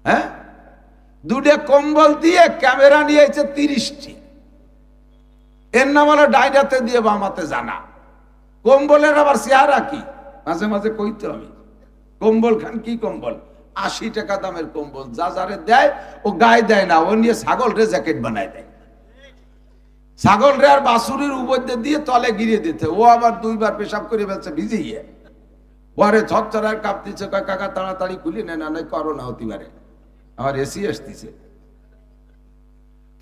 হ্যাঁ, দুটো কম্বল দিয়ে ক্যামেরা নিয়েছে 30টি। এর নাম হলো ডাইনাতে দিয়ে বামাতে জানা। কম্বলের আবার চেহারা কি মাঝে মাঝে কইতে আমি, কম্বল খান কি কম্বল, 80 টাকা দামের কম্বল, যা যারে দেয় ও গায়ে দেয় না, ও নিয়ে ছাগল রে জ্যাকেট বানায় দেয়। ছাগল রে আর বাছুরির উপর দিয়ে তলে গিরিয়ে দিতে, ও আবার 2বার পেশাব করে ফেলছে ভিজিয়ে, পরে ছটছড়ায় কাঁপতেছে, কাকা তাড়াতাড়ি খুলি নেন, না করোনা হতে পারে, আমার এসি আসতেছে।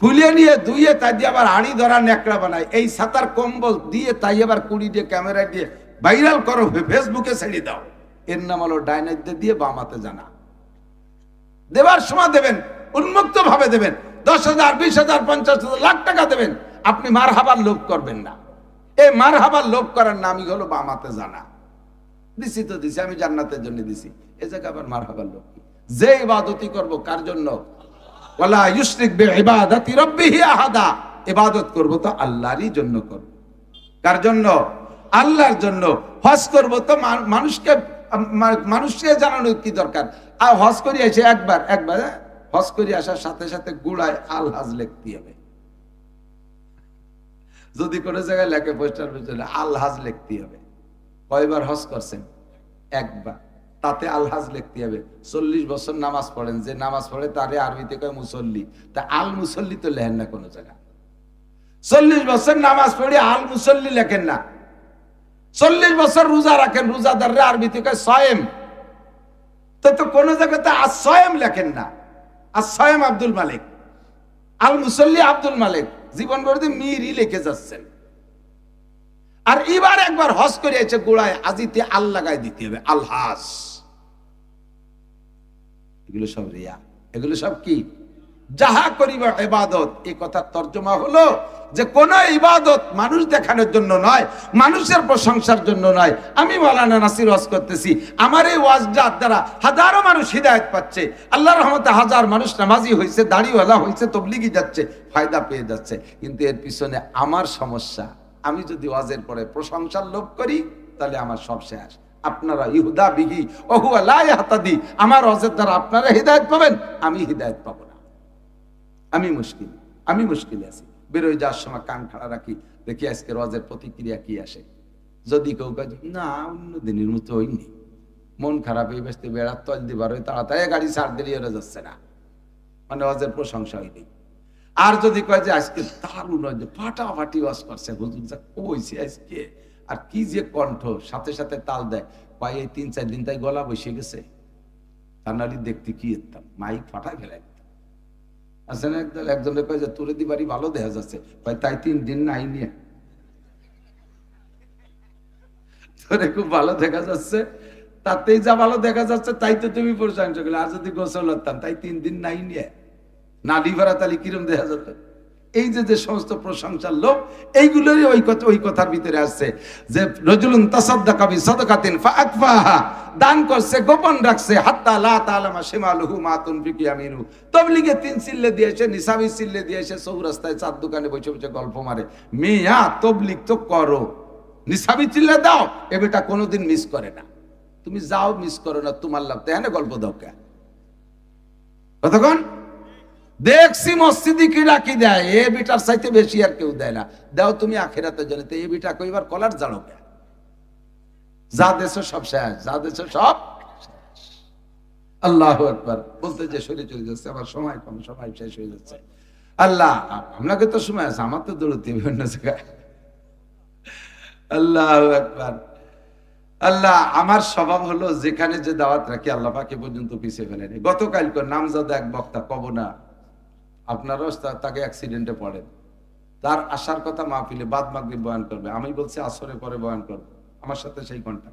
ফুলিয়ে নিয়ে ধুইয়ে তাই দিয়ে আবার হাড়ি ধরা ন্যাকড়া বানায়, এই সাতার কম্বল দিয়ে তাই আবার কুড়ি দিয়ে ক্যামেরা দিয়ে ভাইরাল করো, ফেসবুকে ছেড়ে দাও। এর নাম হলো ডাইনাতে দিয়ে বামাতে জানা। দেবার সময় দেবেন, উন্মুক্ত ভাবে দেবেন, 10,000, 20,000, 50,000, লাখ টাকা দেবেন, আপনি মারহাবার লোভ করবেন না। এই মারহাবার লোভ করার নামই হলো বামাতে জানা। দিছি তো দিছি, আমি জান্নাতের জন্য দিছি, এ জায়গা আবার মারহাবার লোভ কি? যে ইবাদতই করব কার জন্য? ওয়ালা ইউশরিক বিইবাদাতি রাব্বিহি আহাদা, ইবাদত করব তো আল্লাহরই জন্য করব। কার জন্য? আল্লাহর জন্য। হজ করব তো মানুষকে জানানোর কি দরকার? আর হজ করে এসে একবার হজ করে আসার সাথে সাথে গুড়ায় আল হাজ লিখতে হবে। যদি কোনো জায়গায় লেখে পোস্টার পেছনে আল হাজ লিখতে হবে। কয়বার হজ করছেন? একবার, তাতে আল হাজ লিখতে হবে। 40 বছর নামাজ পড়েন, যে নামাজ পড়ে তারে আরবিতে কয় মুসল্লি, তা আল মুসল্লি তো লেখেন না কোনো জায়গায়। 40 বছর নামাজ পড়ে আল মুসল্লি লেখেন না। 40 বছর রোজা রাখেন, রোজাদাররে আরবিতে কয় সায়েম, তো কোন জায়গাতে আসসায়েম লেখেন না। আসসায়েম আব্দুল মালিক, আল মুসল্লি আব্দুল মালিক, জীবন ভরে মিরই লিখে যাচ্ছেন। আর এবার একবার হজ করে এসে গোড়ায় আজিতে আল লাগাই দিতে হবে, আল হাজ। এগুলো সব রিয়া, এগুলো সব কি? যাহা করিবা ইবাদত, এই কথার তর্জমা হলো যে কোন ইবাদত মানুষ দেখানোর জন্য নয়, মানুষের প্রশংসার জন্য নয়। আমি মাওলানা নাসির ওয়াজ করতেছি, আমার এই ওয়াজটার দ্বারা হাজারো মানুষ হিদায়াত পাচ্ছে, আল্লাহর রহমতে হাজার মানুষ নামাজি হয়েছে, দাড়িওয়ালা হয়েছে, তবলিগি যাচ্ছে, ফায়দা পেয়ে যাচ্ছে। কিন্তু এর পিছনে আমার সমস্যা, আমি যদি ওয়াজের পরে প্রশংসার লোভ করি তাহলে আমার সব শেষ। আপনারা ইহুদা বিহি ওহুয়া লা ইয়াহতাদি, আমার ওয়াজের দ্বারা আপনারা হিদায়াত পাবেন, আমি হিদায়াত পাবো না। আমি মুশকিলে আছি। বেরোয় যাওয়ার সময় কান খাড়া রাখি, দেখি আজকের ওয়াজের প্রতিক্রিয়া কি আসে। যদি কেউ না অন্য দিনের মতো হইনি, মন খারাপ, এই ব্যস্ত বেড়ার তল দিবার ওই তাড়াতাড়ি গাড়ি ছাড় দিলে যাচ্ছে না, মানে ওয়াজের প্রশংসা হয়নি। আর যদি কয় যে আজকে দারুণ ফাটাফাটি ওয়াজ করছে হুজুর, যা কইছে আজকে, আর কি যে কণ্ঠ, সাথে সাথে তাল দেয়, কয় এই 3-4 দিন তাই গলা বসে গেছে, তা নালি দেখতে কি এতাম, মাইক ফাটাই ফেলাই আসে না। একজনের কয় যে তোরে দিবারই ভালো দেখা যাচ্ছে, কয় তাই 3 দিন নাই নিয়ে তোরে খুব ভালো দেখা যাচ্ছে, তাতেই যা ভালো দেখা যাচ্ছে তাই তো তুমি প্রশংসা করলে। আর যদি গোসল হতাম তাই 3 দিন নাই নিয়ে নালি ভরা তালি কিরম দেখা যেত। এই যে সমস্ত প্রশংসার লোক, এইগুলোরই ওই কথার ভিতরে আসছে যে রাজুলুন তাসাদ্দাকা বিসাদাকাতিন ফাআকফাহা, দান করছে গোপন রাখছে, হাত্তা লা তাআলামা শিমালুহু মা তুনফিকু ইয়ামিনু। তবলিগে 3 সিল্লে দিয়েছে, নিসাবি সিল্লে দিয়েছে, চৌরাস্তায় 4 দোকানে বসে বসে গল্প মারে। মিয়া তবলিগ তো করো, নিসাবি সিল্লে দাও, এ বেটা কোনোদিন মিস করে না। তুমি যাও, মিস করো না, তোমার লাভ, তাই না? গল্প দাও কে কতক্ষণ দেখছি মসজিদে কি রাখি দেয়, এ বিটার চাইতে বেশি আর কেউ দেয় না। দাও তুমি আখিরাতের জন্য, এ বিটা কইবার কলার জানো কে? যা দেশ সব শেষ, যা দেশ সব। আল্লাহু আকবার। বলতে যে সরে চলে যাচ্ছে, আমার সময় কম, সময় শেষ হয়ে যাচ্ছে। আল্লাহ আপনাকে তো সময় আছে, আমার তো দৌড়তে বিভিন্ন জায়গায়। আল্লাহু আকবার। আল্লাহ, আমার স্বভাব হলো যেখানে যে দাওয়াত রাখি আল্লাহ পাক এ পর্যন্ত পিছিয়ে ফেলেনি। গতকালকে নামজাদা এক বক্তা, কব না, আপনারাও তাকে অ্যাক্সিডেন্টে পড়েন, তার আসার কথা মাহফিলে বাদ মাগরিব বয়ান করবে, আমি বলছি আসরের পরে বয়ান করবো, আমার সাথে সেই ঘন্টা।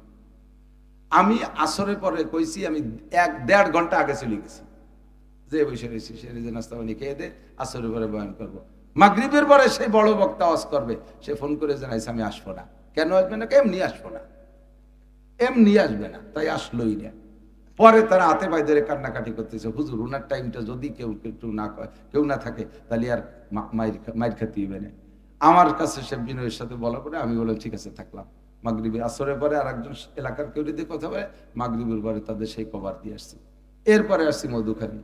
আমি আসরের পরে কইছি, আমি 1-1.5 ঘন্টা আগে চলে গেছি, যে বসে রয়েছি সে নিজে নাস্তা পানি খেয়ে দে, আসরের পরে বয়ান করবো। মাগরিবের পরে সেই বড় বক্তা ওয়াজ করবে, সে ফোন করে জানাইছে আমি আসবো না। কেন আসবে না? এমনি আসবো না, এমনি আসবে না, তাই আসলোই না। পরে তারা হাতে পায়ে ধরে কান্নাকাটি করতেছে, হুজুর ওনার টাইমটা যদি কেউ না থাকে তাহলে আর মাইর খাতে হবে না। আমার কাছে সে বিনয়ের সাথে বলার পরে আমি বললাম ঠিক আছে, থাকলাম। মাগরিবে আসরের পরে আর একজন এলাকার কেউ যদি কথা বলে, মাগরিবের পরে তাদের সেই কভার দিয়ে আসছি। এরপরে আসছি মধুখালী,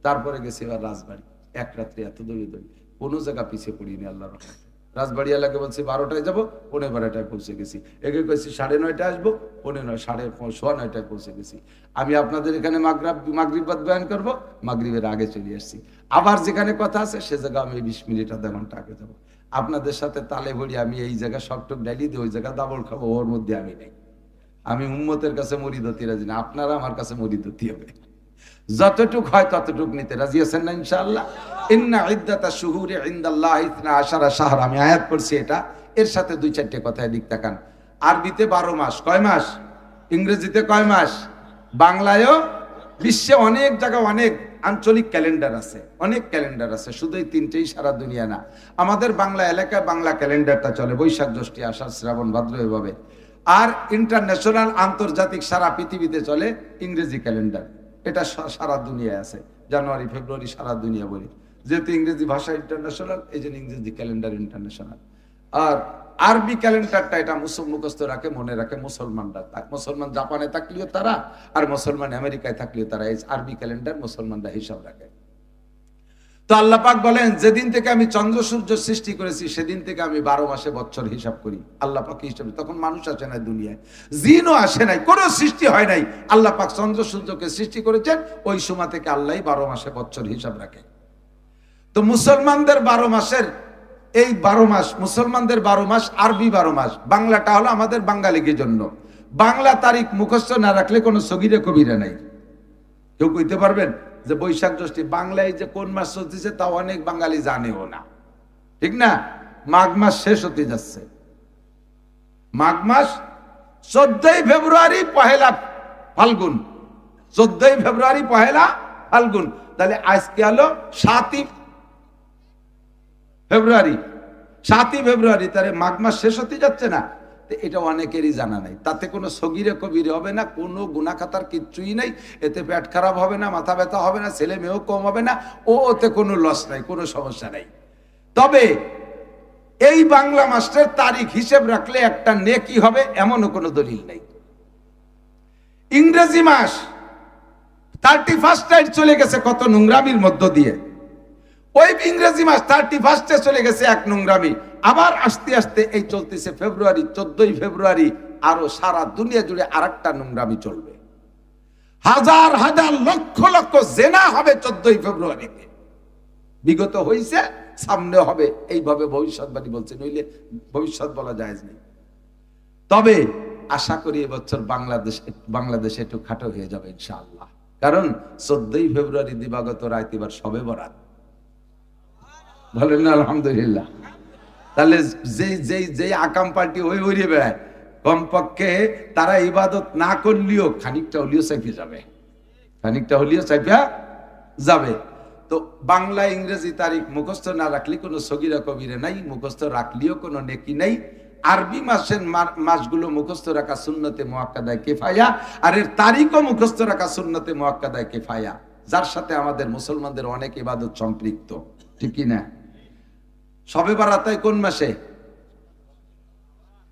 তারপরে গেছি এবার রাজবাড়ি, এক রাত্রে এত দৌড়ে দৌড়ি, কোনো জায়গা পিছিয়ে পড়িনি আল্লাহর রহমতে। রাজবাড়ি এলাকায় বলছি 12টায় যাবো, 12:15টায় পৌঁছে গেছি। একে কইছি 9:30টায় আসবো, 9:30 পৌঁছে গেছি। আমি আপনাদের এখানে মাগরিব বয়ান করবো, মাগরিবের আগে চলে আসছি। আবার যেখানে কথা আছে সে জায়গা আমি 20 মিনিট আধা ঘন্টা আগে যাবো। আপনাদের সাথে তালে ভরি আমি এই জায়গা সবটুক ডালি দিই, ওই জায়গা দাবল খাবো, ওর মধ্যে আমি নেই। আমি উম্মতের কাছে মরিদ হতে রাজি না, আপনারা আমার কাছে মরিদ হতে হবে। যতটুক হয় ততটুক নিতে রাজি আছেন না ইনশাআল্লাহ? ইন্না ইদ্দাতা শুহুরি ইনদাল্লাহ 12 শাহর, আমি আয়াত পড়ছি এটা, এর সাথে 2-4টে কথা দিক তাকান। আরবিতে 12 মাস, কয় মাস? ইংরেজিতে কয় মাস? বাংলায়ও বিশ্বে অনেক জায়গায় অনেক আঞ্চলিক ক্যালেন্ডার আছে, অনেক ক্যালেন্ডার আছে, শুধু এই 3টেই সারা দুনিয়া না। আমাদের বাংলা এলাকায় বাংলা ক্যালেন্ডারটা চলে, বৈশাখ জ্যৈষ্ঠ আষাঢ় শ্রাবণ ভাদ্র এভাবে। আর ইন্টারন্যাশনাল আন্তর্জাতিক সারা পৃথিবীতে চলে ইংরেজি ক্যালেন্ডার, এটা সারা দুনিয়ায় আছে। জানুয়ারি ফেব্রুয়ারি সারা দুনিয়া বলি, যেহেতু ইংরেজি ভাষা ইন্টারন্যাশনাল, এই জন্য ইংরেজি ক্যালেন্ডার ইন্টারন্যাশনাল। আর আরবি ক্যালেন্ডারটা এটা মুখস্থ রাখে, মনে রাখে মুসলমানরা। মুসলমান জাপানে থাকলেও তারা, আর মুসলমান আমেরিকায় থাকলেও তারা এই আরবি ক্যালেন্ডার মুসলমানরা হিসাব রাখে। তো আল্লাহ পাক বলেন, যেদিন থেকে আমি চন্দ্র সূর্য সৃষ্টি করেছি সেদিন থেকে আমি 12 মাসে বছর হিসাব করি। আল্লাহ পাক হিসাব, তখন মানুষ আসে নাই দুনিয়ায়, জিনও আসে নাই, কোনো সৃষ্টি হয় নাই। আল্লাহ পাক চন্দ্র সূর্যকে সৃষ্টি করেছেন, ওই সময় থেকে আল্লাহ 12 মাসে বছর হিসাব রাখে। তো মুসলমানদের 12 মাসের এই 12 মাস, মুসলমানদের 12 মাস, আরবি 12 মাস। বাংলাটা হলো আমাদের বাঙালিদের জন্য। বাংলা তারিখ মুখস্থ না রাখলে কোনো সগীরে কবিরা নাই। কেউ কইতে পারবেন যে বৈশাখ জ্যৈষ্ঠ বাংলায় যে কোন মাস চলতেছে তা অনেক বাঙালি জানেও না, ঠিক না? মাঘ মাস শেষ হতে যাচ্ছে, মাঘ মাস 14ই ফেব্রুয়ারি পহেলা ফাল্গুন, 14ই ফেব্রুয়ারি পহেলা ফাল্গুন। তাহলে আজকে হলো 7ই ফেব্রুয়ারি, 7ই ফেব্রুয়ারি, তাহলে মাঘ মাস শেষ হতে যাচ্ছে না। এটা অনেকেরই জানা নাই। তাতে কোনো সগীরে কবিরে হবে না, কোনো গুনাহখাতার কিচ্ছুই নাই। এতে পেট খারাপ হবে না, মাথা ব্যথা হবে না, ছেলে মেয়েও কম হবে না, ওতে কোনো লস নাই, কোনো সমস্যা নাই। তবে এই বাংলা মাসের তারিখ হিসেব রাখলে একটা নেকি হবে এমনও কোনো দলিল নেই। ইংরেজি মাস 31 চলে গেছে কত নোংরামির মধ্য দিয়ে, ওই ইংরেজি মাস 31 চলে গেছে এক নোংরামি। আবার আস্তে আস্তে এই চলতেছে ফেব্রুয়ারি, 14ই ফেব্রুয়ারি, আরো সারা দুনিয়া জুড়ে আরেকটা নোংরামি চলবে। হাজার হাজার লক্ষ লক্ষ জেনা হবে 14ই ফেব্রুয়ারিতে, বিগত হয়েছে, সামনে হবে, এইভাবে ভবিষ্যৎবাণী বলছে, নইলে ভবিষ্যৎ বলা যায় না। তবে আশা করি এবছর বাংলাদেশে একটু খাটো হয়ে যাবে ইনশাআল্লাহ, কারণ 14ই ফেব্রুয়ারি দিবাগত রাত এবার শবে বরাত, বলেন না আলহামদুলিল্লাহ। তাহলে যে আকাম পার্টি ওই উড়িয়ে বেড়ায়, কমপক্ষে তারা ইবাদত না করলেও খানিকটা হলিও চাইপে যাবে, খানিকটা হলিও চাইপা যাবে। তো বাংলা ইংরেজি তারিখ মুখস্থ না রাখলে কোনো সগীরা কবিরা নাই, মুখস্থ রাখলেও কোনো নেকি নাই। আরবি মাসের মাসগুলো মুখস্থ রাখা সুন্নতে মুআক্কাদায়ে কিফায়া, আর এর তারিখও মুখস্থ রাখা সুন্নতে মুআক্কাদায়ে কিফায়া, যার সাথে আমাদের মুসলমানদের অনেক ইবাদত সম্পৃক্ত, ঠিক কি না? শবে বরাত কোন মাসে?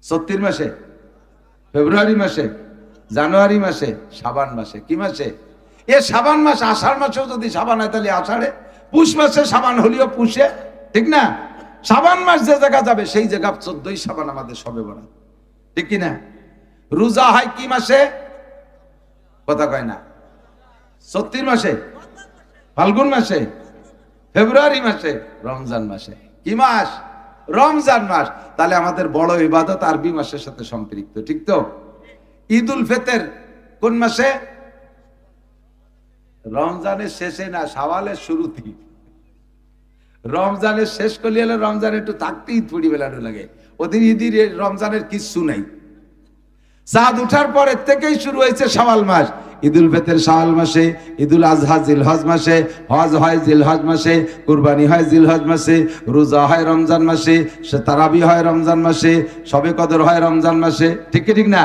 34 মাসে, ফেব্রুয়ারি মাসে, জানুয়ারি মাসে, শাবান মাসে। কি মাসে? এ শাবান মাস, আষাঢ় মাসেও যদি শাবান হয় তাহলে আষাঢ়ে, পুষ মাসে শাবান হলিও পুষে, ঠিক না? শাবান মাস যে জায়গা যাবে সেই জায়গা 14ই শাবান আমাদের শবে বরাত, ঠিক কি না? রোজা হয় কি মাসে? কথা কয় না। 34 মাসে, ফাল্গুন মাসে, ফেব্রুয়ারি মাসে, রমজান মাসে। কি মাস? রমজান মাস। তাহলে আমাদের বড় ইবাদত আরবি মাসের সাথে সম্পৃক্ত, ঠিক তো? ঈদ উল ফিতর কোন মাসে? রমজানের শেষে না, শাওয়ালের শুরুতে। রমজানের শেষ করলে হলে রমজান একটু থাকতে ঈদ পড়ি বেলানো লাগে, ওদিন ঈদের রমজানের কিচ্ছু নাই। চাঁদ উঠার পরের থেকেই শুরু হয়েছে শাওয়াল মাস। ঈদুল ফিতর শাওয়াল মাসে, ঈদুল আজহা জিলহজ মাসে, হজ হয় জিলহজ মাসে, কুরবানি হয় জিলহজ মাসে, রোজা হয় রমজান মাসে, তারাবি হয় রমজান মাসে, শবে কদর হয় রমজান মাসে, ঠিক কি ঠিক না?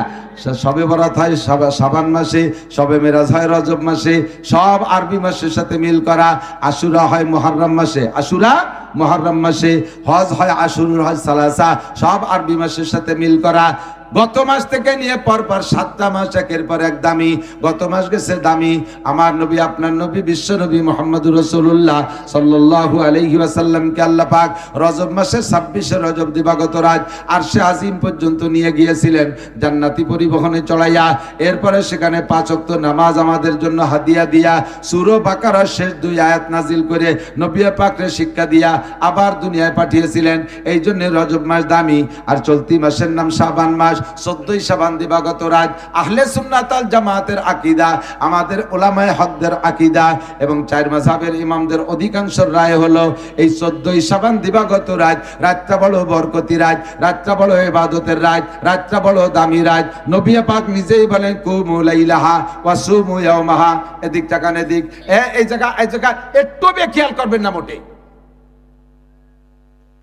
শবে বরাত হয় শাবান মাসে, শবে মেরাজ হয় রজব মাসে, সব আরবি মাসের সাথে মিল করা। আশুরা হয় মুহররম মাসে, আশুরা মুহররম মাসে, হজ হয় আশুর হজ সালাসা, সব আরবি মাসের সাথে মিল করা। গত মাস থেকে নিয়ে পরপর 7টা মাস একের পর এক দামি, গত মাস গেছে দামি। আমার নবী, আপনার নবী, বিশ্ব নবী মুহাম্মদুর রাসূলুল্লাহ সাল্লাল্লাহু আলাইহি ওয়াসাল্লামকে আল্লাহ পাক রজব মাসের 26 রজব দিবাগত রাত আরশে আজিম পর্যন্ত নিয়ে গিয়েছিলেন জান্নাতি পরিবহনে চড়াইয়া। এরপরে সেখানে 5 ওয়াক্ত নামাজ আমাদের জন্য হাদিয়া দিয়া সূরা বাকারার শেষ 2 আয়াত নাজিল করে নবী পাককে শিক্ষা দিয়া আবার দুনিয়ায় পাঠিয়েছিলেন। এই জন্য রজব মাস দামি। আর চলতি মাসের নাম শাবান মাস। 14ই শাবান দিবাগত রাত আহলে সুন্নাত ওয়াল জামাতের আকীদা, আমাদের উলামায়ে হকদের আকীদা এবং 4 মাযহাবের ইমামদের অধিকাংশ রায় হলো এই 14ই শাবান দিবাগত রাত, রাতটা বড় বরকতি রাত, রাতটা বড় ইবাদতের রাত, রাতটা বড় দামি রাত। নবী পাক নিজেই বলেন কুমু লাইলাহা ওয়া সুমু ইয়াওমাহা। এদিক তাকান, এদিক, এই জায়গা একটু খেয়াল করবেন না, মোটেই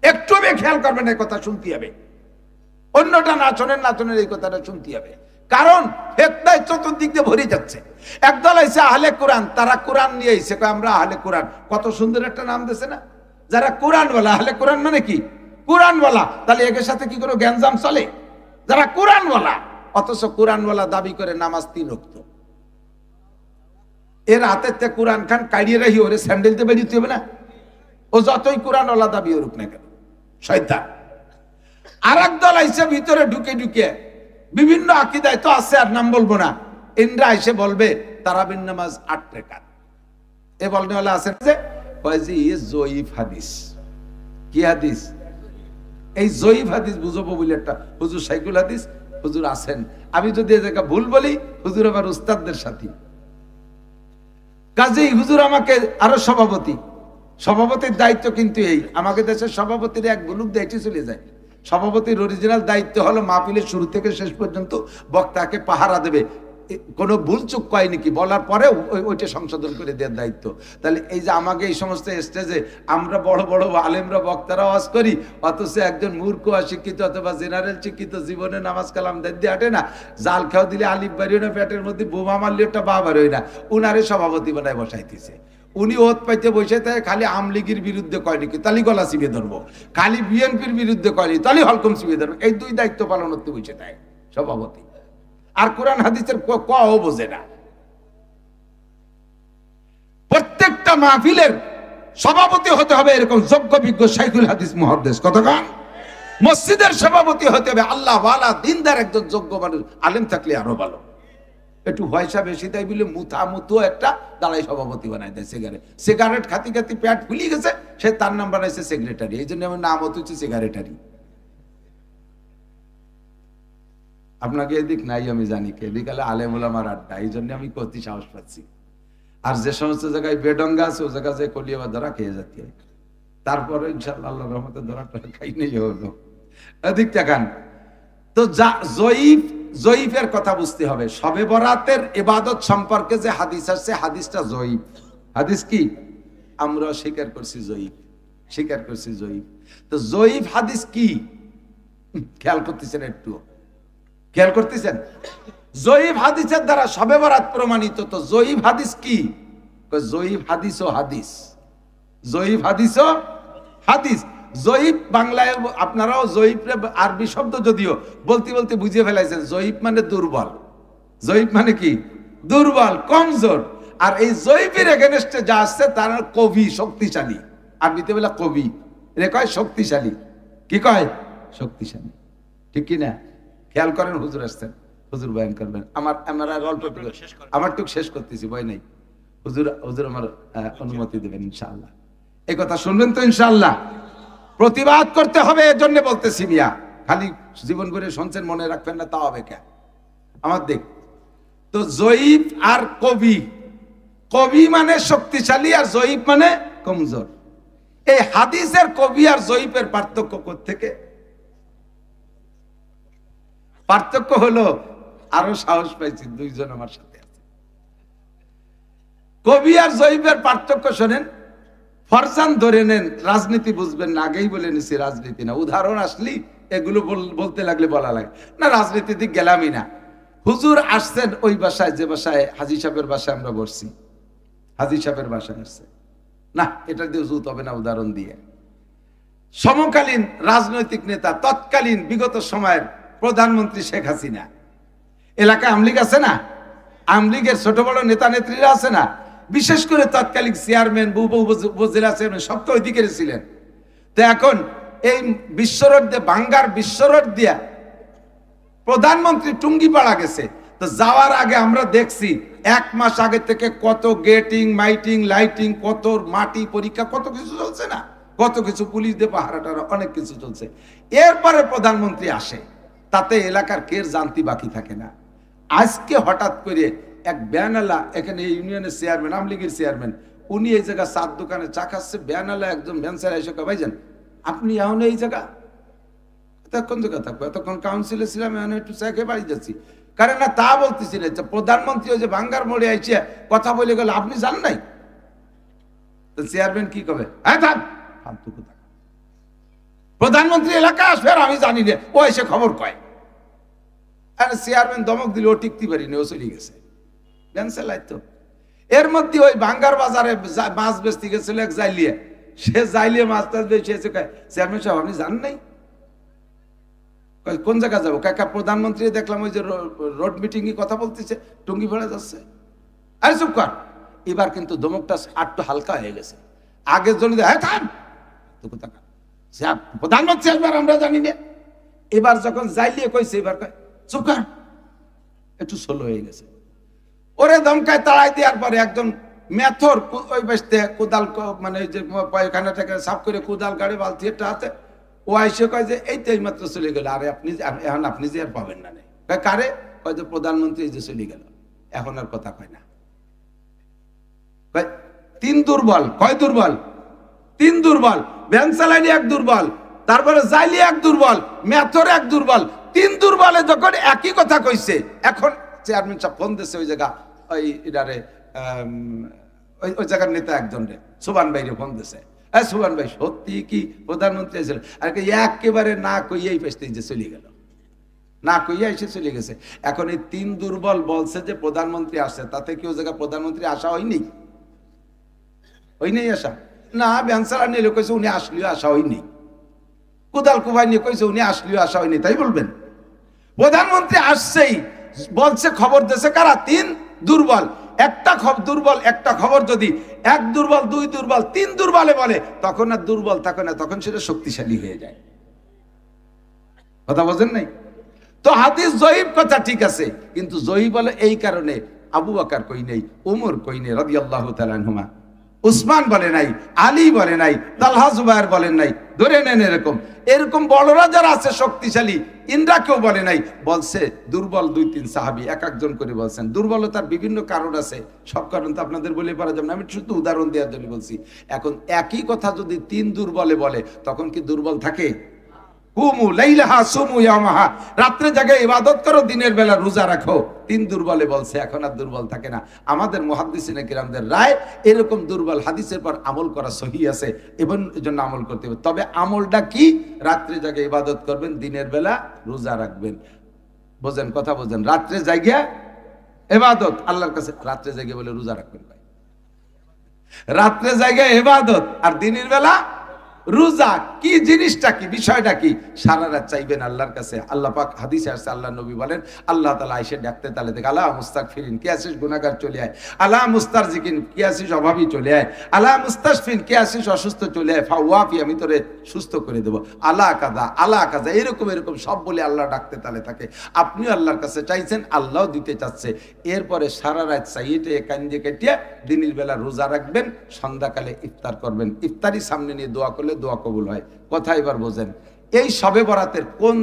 একটু খেয়াল করবেন, এই কথা শুনতে হবে। অন্যটা না শোনেন, না শোনেন, এই কথাটা শুনতে হবে। কারণ ফিতনায় চতুর্দিক দিয়ে ভরে যাচ্ছে। একদল আছে আহলে কোরআন, তারা কোরআন নিয়ে এসে কয় আমরা আহলে কোরআন। কত সুন্দর একটা নাম দিয়েছে না, যারা কোরআন বলা। আহলে কোরআন মানে কি? কোরআন বলা। তাহলে এর সাথে কি কোনো জ্ঞানজাম চলে? যারা কোরআন বলা, অথচ কোরআন বলা দাবি করে নামাজ 3 ওয়াক্ত। এর হাতে কোরআন খান কাড়িয়ে রাখি, ওরে স্যান্ডেল দিয়ে বেরিয়ে হবে না? ও যতই কোরআন ওলা দাবি করুক না কেন, শয়তান। আর একদল আইসে ভিতরে ঢুকে ঢুকে বিভিন্ন আকীদায় তো আছে, আর নাম বলবো না, ইন্দ্রা এসে বলবে তারাবির নামাজ 8 রাকাত। এ বলনে ওলা আছে যে কয় যে এই জয়ীফ হাদিস। কি হাদিস? এই জয়ীফ হাদিস বুঝবো বলে একটা হুজুর সাইকুল হাদিস হুজুর আছেন। আমি যদি এই জায়গা ভুল বলি, হুজুর আমার উস্তাদদের সাথী। কাজেই হুজুর আমাকে আরো সভাপতির দায়িত্ব কিন্তু এই, আমাকে দেশের সভাপতির এক গুলুক দায়িত্ব চলে যায়। সভাপতির অরিজিনাল দায়িত্ব হলো মাহফিলের শুরু থেকে শেষ পর্যন্ত বক্তাকে পাহারা দেবে, কোনো ভুল চুক কয় নাকি বলার পরে ওইটা সংশোধন করে দেওয়ার দায়িত্ব। তাহলে এই যে আমাকে এই সমস্ত স্টেজে আমরা বড় বড় আলেমরা বক্তারা ওয়াজ করি, অথচ একজন মূর্খ অশিক্ষিত অথবা জেনারেল শিক্ষিত জীবনে নামাজ কালাম দিয়ে হাঁটে না, জাল খাওয়া দিলে আলিফ বাড়িও না, পেটের মধ্যে বোমা মারলে ওটা বা বাড়ি না, উনারে সভাপতি বানায় বসাইতেছে। উনি ওত পাইতে বসে থাকে, খালি আমলিগির বিরুদ্ধে কয় নাকি তালি গলা চিবিয়ে ধরবো, খালি বিএনপির বিরুদ্ধে কয়নি তালি হলকম চিবিয়ে ধরবো। এই 2 দায়িত্ব পালন করতে বসে থাকে সভাপতি। আর কোরআন হাদিসের কও বোঝে না। প্রত্যেকটা মাহফিলের সভাপতি হতে হবে এরকম যোগ্য বিজ্ঞ শাইখুল হাদিস মুহাদ্দিস। কতক্ষণ? মসজিদের সভাপতি হতে হবে আল্লাহ ওয়ালা দিনদার একজন যোগ্য মানুষ, আলেম থাকলে আরো ভালো। একটু পয়সা বেশি তাই বলে মুতো একটা দাঁড়াই সভাপতি বানাই দেয়। সিগারেট খাতি খাতি পেট ফুলি গেছে, সে তার নাম বানাইছে সেক্রেটারি। এই জন্য আমার নাম হচ্ছে সেক্রেটারি। আপনাকে এদিক নাই আমি জানি, এদিক আলে আলেম ওলামার আড্ডা, এই জন্য আমি কতি সাহস পাচ্ছি। আর যে সমস্ত জায়গায় বেডঙ্গা আছে, ও জায়গায় যে কলিয়াবার ধরা খেয়ে যাচ্ছে, তারপরে ইনশাআল্লাহ আল্লাহর রহমতে ধরাটা খাই নেই হলো। এদিক দেখান তো জয়ীফের কথা বুঝতে হবে। শবে বরাতের ইবাদত সম্পর্কে যে হাদিস আসছে, হাদিসটা জয়ীফ। হাদিস কি? আমরা স্বীকার করছি জয়ীফ। তো জয়ীফ হাদিস কি খেয়াল করতেছেন? একটু খেয়াল করতেছেন? জয়ীফ হাদিসের দ্বারা শবে বরাত প্রমাণিত। তো জয়ীফ হাদিস কি? জয়ীফ হাদিস ও হাদিস, জয়ীফ হাদিস ও হাদিস। জয়ীফ বাংলায় আপনারাও জয়ীফ আরবি শব্দ যদিও বলতে বলতে বুঝিয়ে ফেলাইছেন। জয়ীফ মানে দুর্বল। জয়ীফ মানে কি? দুর্বল, কমজোর। আর এই জয়ীফের এগেনস্টে যা আসছে তার কবি, শক্তিশালী। আরবিতে বলে কবি, রে কয় শক্তিশালী। কি কয়? শক্তিশালী। ঠিক কি না? খেয়াল করেন, হুজুর আসছেন, হুজুর বয়ান করবেন। আমার টুক শেষ করতেছি, ভয় নাই। হুজুর আমার অনুমতি দেবেন ইনশাআল্লাহ। এই কথা শুনবেন তো ইনশাআল্লাহ? প্রতিবাদ করতে হবে, এর জন্য বলতেছি মিয়া। খালি জীবন করে শুনছেন, মনে রাখবেন না তা হবে কে? আমার দেখ তো জয়ীফ আর কবি। কবি মানে শক্তিশালী আর জয়ীফ মানে কমজোর। এই হাদিসের কবি আর জয়ীফের পার্থক্য কোত্থেকে? পার্থক্য হলো, আরো সাহস পাইছি, 2 জন আমার সাথে আছে। কবি আর জয়ীফের পার্থক্য শোনেন। ফরজান ধরে নেন, রাজনীতি বুঝবেন না, আগেই বলে নিছি রাজনীতি না। উদাহরণ আসলি এগুলো বলতে লাগলে বলা লাগে না, রাজনীতি দিক গেলামই না। হুজুর আসছেন ওই বাসায়, যে বাসায় হাজী সাহেবের বাসায় আমরা বসছি, হাজী সাহেবের বাসায় আসছে না, এটা দিয়ে জুত হবে না উদাহরণ দিয়ে। সমকালীন রাজনৈতিক নেতা, তৎকালীন বিগত সময়ের প্রধানমন্ত্রী শেখ হাসিনা, এলাকায় আওয়ামী লীগ আছে না, আওয়ামী লীগের ছোট বড় নেতা নেত্রীরা আছে না, বিশেষ করে তৎকালীন চেয়ারম্যান উপজেলা চেয়ারম্যান সব তো ওইদিকে ছিলেন। তো এখন এই বিশ্বরোড দিয়ে বাঙ্গার বিশ্বরোড দিয়া প্রধানমন্ত্রী টুঙ্গিপাড়া গেছে। তো যাওয়ার আগে আমরা দেখছি 1 মাস আগে থেকে কত গেটিং মাইটিং লাইটিং, কত মাটি পরীক্ষা, কত কিছু চলছে না, কত কিছু পুলিশ দিয়ে পাহারাটা অনেক কিছু চলছে। এরপরে প্রধানমন্ত্রী আসে, তাতে এলাকার কের জানতি বাকি থাকে না। আজকে হঠাৎ করে এক ব্যানালা, এখানে ইউনিয়নের চেয়ারম্যান, আওয়ামী লীগের চেয়ারম্যান, উনি এই জায়গা চার দোকানে চা খাচ্ছে, ব্যানালা একজন ভ্যানসার এসে ভাইজান আপনি এখন এই জায়গা, এতক্ষণ জায়গা থাকবো, এতক্ষণ কাউন্সিলে ছিলাম, এখন একটু চা খেয়ে বাড়ি যাচ্ছি। কারণ না তা বলতেছি না, প্রধানমন্ত্রী ওই যে বাঙ্গার মোড়ে আইছে কথা বলে গেল, আপনি জান নাই? তো চেয়ারম্যান কি কবে, হ্যাঁ থাক ফালতু কথা, প্রধানমন্ত্রী এলাকা আসবে আর আমি জানি না, ও এসে খবর কয়। আরে চেয়ারম্যান দমক দিলে ও টিকতে পারিনি, ও চলে গেছে। এর মধ্যে ওই বাঙ্গার বাজারে মাছ বেচতে গেছিল এক জাইলিয়ে, সে জাইলিয়ে মাছ টাছ বেচেছে, চেয়ারম্যান সাহেব আপনি জান নাই? কোন জায়গা যাবো? কাকা প্রধানমন্ত্রী দেখলাম ওই যে রোড মিটিং এ কথা বলতেছে, টুঙ্গি ভেড়া যাচ্ছে। আরে চুপ কর। এবার কিন্তু দমকটা আটটু হালকা হয়ে গেছে। আগের জন্য হ্যাঁ থাম, প্রধানমন্ত্রী একবার আমরা জানি না। এবার যখন যাইলিয়ে কইছে, এবার চুপ কর, একটু স্লো হয়ে গেছে। ওরে দমকায় তাড়াই দেওয়ার পরে একজন মেথর ওই বেসতে কোদাল, মানে যে পায়খানা থেকে সাফ করে কোদাল গাড়ি বালতি একটা হাতে, ও আইসে কয় যে এই তো এই মাত্র চলে গেল, আরে আপনি এখন আপনি যে আর পাবেন না। কারে কয় যে প্রধানমন্ত্রী যে চলে গেল, এখন আর কথা কয় না। তিন দুর্বল, কয় দুর্বল? তিন দুর্বল। ভ্যান চালানি এক দুর্বল, তারপরে জাইলি এক দুর্বল, মেথর এক দুর্বল। তিন দুর্বলে যখন একই কথা কইছে, এখন চেয়ারম্যান সাহেব ফোন দিচ্ছে ওই জায়গা, ওই এটারে ওই জায়গার নেতা একজন রে, সুবান ভাই রে ফোন দিছে। সুবান ভাই সত্যি কি প্রধানমন্ত্রী এসেছিল? আর একেবারে না কইয়াই পেছতে যে চলে গেল, না কইয়া এসে চলে গেছে। এখন এই তিন দুর্বল বলছে যে প্রধানমন্ত্রী আসছে, তাতে কি ওই জায়গায় প্রধানমন্ত্রী আসা হয়নি? ওই নেই আসা না, ব্যানসারা নিয়ে কইছে উনি আসলেও আসা হয়নি, কোদাল কুবাই নিয়ে কইছে উনি আসলেও আসা হয়নি, তাই বলবেন? প্রধানমন্ত্রী আসছেই, বলছে খবর দিয়েছে কারা? তিন দুর্বল। একটা দুর্বল একটা খবর যদি এক দুর্বল দুই দুর্বল তিন দুর্বলে বলে, তখন আর দুর্বল থাকে না, তখন সেটা শক্তিশালী হয়ে যায়। কথা বোঝেন নাই? তো হাদিস জয়ীব কথা ঠিক আছে, কিন্তু জয়ীব বলে এই কারণে আবু বকর কই নেই, ওমর কই নেই রাদিয়াল্লাহু তাআলা আনহুমা, উসমান বলে নাই, আলী বলে নাই, তালহা জুবায়ের বলেন নাই। ধরে নেন এরকম এরকম বড়রা যারা আছে শক্তিশালী, ইন্দ্রা কেউ বলে নাই, বলছে দুর্বল দুই তিন সাহাবী এক একজন করে বলছেন। দুর্বলতার বিভিন্ন কারণ আছে, সব কারণ তো আপনাদের বলে পারা যাবে না, আমি শুধু উদাহরণ দেওয়ার জন্য বলছি। এখন একই কথা যদি তিন দুর্বলে বলে, তখন কি দুর্বল থাকে? কুমু লাইলাহা সুমু ইয়ামাহা, রাত্রে জাগে ইবাদত করো, দিনের বেলা রোজা রাখো। তিন দুর্বলে বলছে, এখন আর দুর্বল থাকে না। আমাদের মুহাদ্দিসিনে কিরামদের রায় এরকম দুর্বল হাদিসের পর আমল করা সহি আছে, এবং এজন্য আমল করতে হবে। তবে আমলটা কি? রাত্রে জাগে ইবাদত করবেন, দিনের বেলা রোজা রাখবেন। বোঝেন কথা, বোঝেন? রাত্রে জাগিয়া ইবাদত আল্লাহর কাছে, রাত্রে জাগিয়ে বলে রোজা রাখবেন ভাই, রাত্রে জাগিয়া ইবাদত আর দিনের বেলা রোজা। কি জিনিসটা কি, বিষয়টা কি? সারা রাত চাইবেন আল্লাহর কাছে। আল্লাহ পাক হাদিসে আসছে, আল্লাহ নবী বলেন আল্লাহ তাআলা এসে ডাকতে তালে দেখ, আলা মুস্তাগফিরিন কে আছিস গুনাহগার চলে আয়, আলা মুস্তারজিকিন কে আছিস অভাবী চলে আয়, আলা মুস্তাশফিন কে আছিস অসুস্থ চলে আয়, ফাওয়াফি আমি তোরে সুস্থ করে দেব, আলা কাজা আলা কাজা, এরকম এরকম সব বলে আল্লাহ ডাকতে তালে থাকে। আপনিও আল্লাহর কাছে চাইছেন, আল্লাহও দিতে চাচ্ছে। এরপরে সারা রাত চাইতে কান্দে কেটিয়ে দিনের বেলা রোজা রাখবেন, সন্ধ্যাকালে ইফতার করবেন। ইফতারি সামনে নিয়ে দোয়া করলে দোয়া কবুল হয়। কথা এবার বোঝেন। এই সবে বরাতের কোন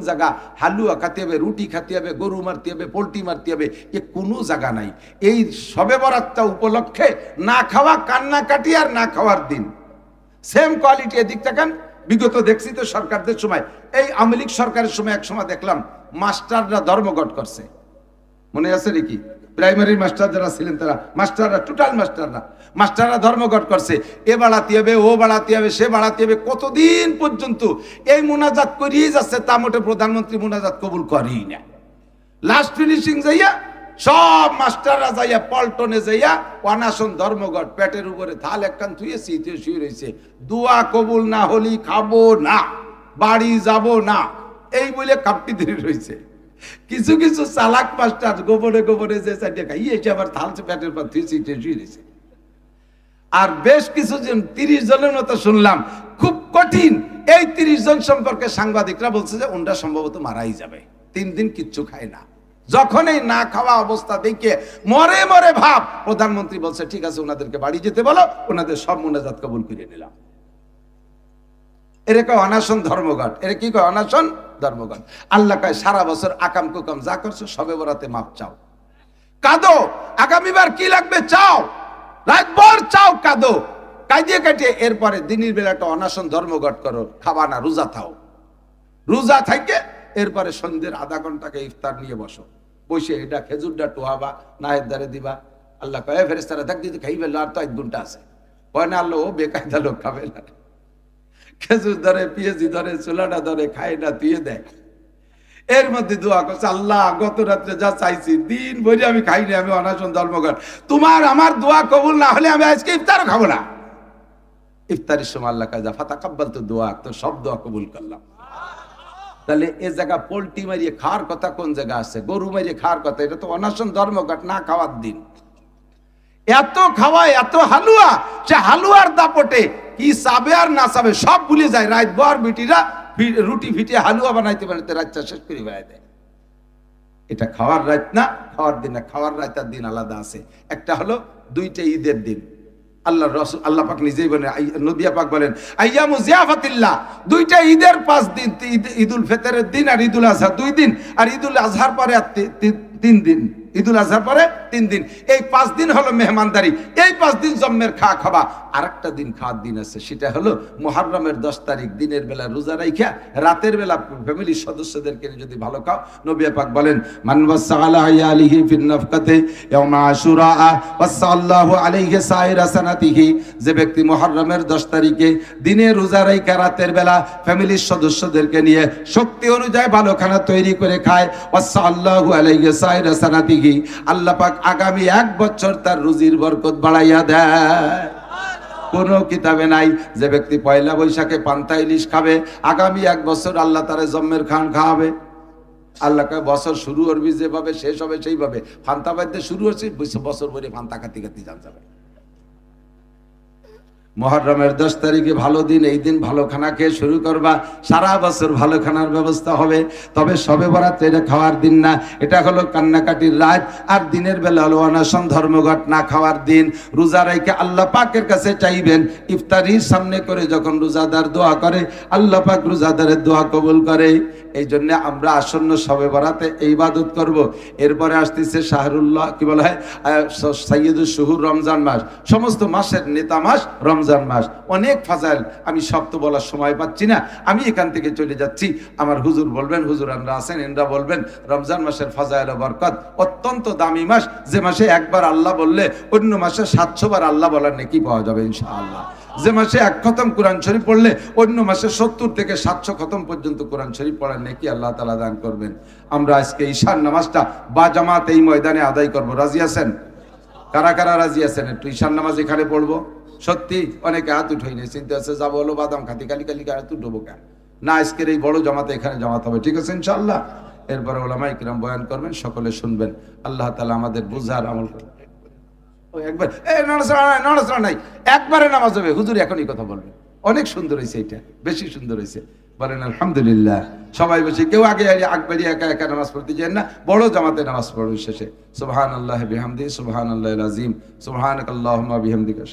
জায়গা হালুয়া খাতে হবে, রুটি খাতে হবে, গরু মারতে হবে, পোল্ট্রি মারতে হবে, এ কোনো জায়গা নাই। এই সবে বরাতটা উপলক্ষে না খাওয়া, কান্নাকাটি আর না খাওয়ার দিন সেম কোয়ালিটি। এদিক থাকেন, বিগত দেখছি তো সরকারদের সময়, এই আওয়ামী লীগ সরকারের সময় এক সময় দেখলাম মাস্টাররা ধর্মঘট করছে, মনে আছে নাকি? প্রাইমারির মাস্টার যারা ছিলেন তারা, মাস্টাররা টোটাল মাস্টাররা ধর্মঘট করছে। এ বাড়াতে হবে, ও বাড়াতে হবে, সে বাড়াতে হবে, কতদিন পর্যন্ত এই মোনাজাত করিয়ে যাচ্ছে। তা মোটে প্রধানমন্ত্রী মোনাজাত কবুল করেই না। লাস্ট ফিনিশিং যাইয়া সব মাস্টাররা যাইয়া পল্টনে যাইয়া অনাশন ধর্মঘট, পেটের উপরে থাল একখান থুয়েছি, শুয়ে রয়েছে, দোয়া কবুল না হলি খাবো না, বাড়ি যাব না। এই বলে কাপটি ধরে রয়েছে। কিছু কিছু চালাক মাস্টার গোপনে গোপনে যে চারটে খাই এসে আবার থালছে প্যাটের পর শুয়েছে। আর বেশ কিছুজন 30 জনের মতো শুনলাম, খুব কঠিন। এই 30 জন সম্পর্কে সাংবাদিকরা বলছে যে ওনরা সম্ভবত মারাই যাবে, 3 দিন কিচ্ছু খায় না। যখন এই না খাওয়া অবস্থা দেখে মরে মরে ভাব, প্রধানমন্ত্রী বলছে ঠিক আছে ওনাদেরকে বাড়ি যেতে বলো, ওনাদের সব মোনাজাত কবুল করে নিলাম। এরা কয় অনাশন ধর্মঘট। এরা কি কয়? অনাশন ধর্মঘট। আল্লাহ কয় সারা বছর আকাম কুকাম যা করছো সবে বরাতে মাপ চাও, কাঁদো, আগামীবার কি লাগবে চাও, রাতভর চাও, কাঁদো, কাঁদিয়ে কাটিয়ে এরপরে দিনের বেলাটা অনাশন ধর্মঘট করো, খাবা না, রোজা থাও। রোজা থাকে এরপরে সন্ধ্যের আধা ঘন্টাকে ইফতার নিয়ে বসো, বসে এটা খেজুরটা টোহাবা, নায়ের দ্বারে দিবা। আল্লাহ কয় ফেরেশতারা দেখ দিদি খাই ফেললো, আর তো 1 ঘন্টা আছে। কয় না আল্লাহ ও বেকায়দা লোক খাবে না, খেজুর ধরে, পিএজি ধরে, চুলাটা ধরে, খায় না, তুইয়ে দেয়। এর মধ্যে দোয়া করছে, আল্লাহ গত রাত্রে যা চাইছি দিন ভরে আমি খাইনি, আমি অনাশন ধর্মঘট, তোমার আমার দোয়া কবুল না হলে আমি আজকে ইফতারও খাবো না। ইফতারের সময় আল্লাহ কাজা ফাতাকাব্বাল তো দোয়া, তো সব দোয়া কবুল করলাম। তাহলে এ জায়গা পোল্ট্রি মারিয়ে খাওয়ার কথা কোন জায়গা আছে? গরু মারিয়ে খাওয়ার কথা, এটা তো অনাশন ধর্মঘট, না খাওয়ার দিন। এত খাওয়ায়, এত হালুয়া, সে হালুয়ার দাপটে কি চাবে আর না চাবে সব ভুলে যায়। রাত ভর বিটিরা রুটি ফিটে হালুয়া বানাইতে বানাইতে রাতটা শেষ করে বেড়ায় দেয়। এটা খাওয়ার রাত না, খাওয়ার দিন না। খাওয়ার রাতের দিন আলাদা আছে। একটা হলো 2টা ঈদের দিন। আল্লাহ রাসূল, আল্লাহ পাক নিজেই বলেন, নবী পাক বলেন আইয়ামু জিয়াফাতিল্লাহ, 2টা ঈদের 5 দিন, ঈদুল ফিতরের দিন আর ঈদুল আজহা 2 দিন, আর ঈদুল আজহার পরে 3 দিন, ঈদুল আজহার পরে 3 দিন। এই 5 দিন হলো মেহমানদারি, এই 5 দিন জম্মের খাওয়া। আরেকটা দিন খাওয়ার দিন আছে, সেটা হলো মুহররমের 10 তারিখ দিনের বেলা রোজা রাইখা রাতের বেলা ফ্যামিলির সদস্যদেরকে যদি ভালো খাও। নবী পাক বলেন মান ওয়াসালা আলিহি ফিন নাফকাতে ইয়াউমা আশুরা ওয়াসাল্লাহু আলাইহি সাইরা সানাতিহি, যে ব্যক্তি মুহররমের 10 তারিখে দিনে রোজা রাইখা রাতের বেলা ফ্যামিলির সদস্যদেরকে নিয়ে শক্তি অনুযায়ী ভালো খানা তৈরি করে খায়, ওয়াসাল্লাহু আলাইহি সাইরা সানাতিহি, আল্লাহ পাক আগামী 1 বছর তার রুজির বরকত বাড়াইয়া দেয়। কোন কিতাবে নাই যে ব্যক্তি পয়লা বৈশাখে পান্তা ইলিশ খাবে আগামী 1 বছর আল্লাহ তারে জম্মের খান খাওয়াবে। আল্লাহ কয় বছর শুরু করবি যেভাবে শেষ হবে সেইভাবে। ফান্তা বাদ্যে শুরু হচ্ছে, বছর ভরে ফান্তা খাতি খাতি যান যাবে। মুহররমের 10 তারিখে ভালো দিন, এই দিন ভালো খানা খেয়ে শুরু করবা, সারা বছর ভালো খানার ব্যবস্থা হবে। তবে শবে বরাত এটা খাওয়ার দিন না, এটা হলো কান্নাকাটির রাত। আর দিনের বেলা হলো অনশন ধর্মঘট, না খাওয়ার দিন। রোজা রাইখে আল্লাহ পাকের কাছে চাইবেন, ইফতারির সামনে করে যখন রোজাদার দোয়া করে আল্লাহ পাক রোজাদারের দোয়া কবুল করে। এই জন্য আমরা আসন্ন শবে বরাতে এই ইবাদত করব। এরপরে আসতেছে শাহরুল্লাহ, কি বলা হয়, সাইয়্যিদুশ শুহুর, রমজান মাস, সমস্ত মাসের নেতা মাস রমজান মাস। অনেক ফাজাইল, আমি সব তো বলার সময় পাচ্ছি না, আমি এখান থেকে চলে যাচ্ছি। আমার হুজুর বলবেন, হুজুর আমরা আছেন, এনরা বলবেন। রমজান মাসের ফাজাইল ও বরকত অত্যন্ত দামি মাস, যে মাসে একবার আল্লাহ বললে অন্য মাসে 700 বার আল্লাহ বলার নেকি পাওয়া যাবে ইনশাআল্লাহ। যে মাসে 1 খতম কোরআন শরীফ পড়লে অন্য মাসে 70 থেকে 700 খতম পর্যন্ত কোরআন শরীফ পড়ার নেকি আল্লাহ তাআলা দান করবেন। আমরা আজকে ঈশার নামাজটা বা জামাত এই ময়দানে আদায় করব। রাজি আছেন? কারা কারা রাজি আছেন? একটু ঈশার নামাজ এখানে পড়বো। সত্যি অনেকে হাত উঠেই নেই, চিন্তা আছে যাবো হলো বাদাম খাতি, কালি কালি হাত উঠবো কেন না। আজকের এই বড় জামাতে এখানে জামাত হবে, ঠিক আছে ইনশাআল্লাহ। এরপরে ওলামা ইকরাম বয়ান করবেন, সকলে শুনবেন। আল্লাহ তাআলা আমাদের বুঝার আমল করবেন। একবার নড়াচড়া নাই, একবারে নামাজ হবে। হুজুর এখনই কথা বলবেন, অনেক সুন্দর হয়েছে, এটা বেশি সুন্দর হয়েছে। বলেন আলহামদুলিল্লাহ। সবাই বসে, কেউ আগে আগবাড়ি একা একা নামাজ পড়তে যান না, বড় জামাতে নামাজ পড়ুন শেষে। সুবহানাল্লাহি বিহামদিহি, সুবহানাল্লাহিল আযীম, সুবহানাকাল্লাহুম্মা বিহামদিকা।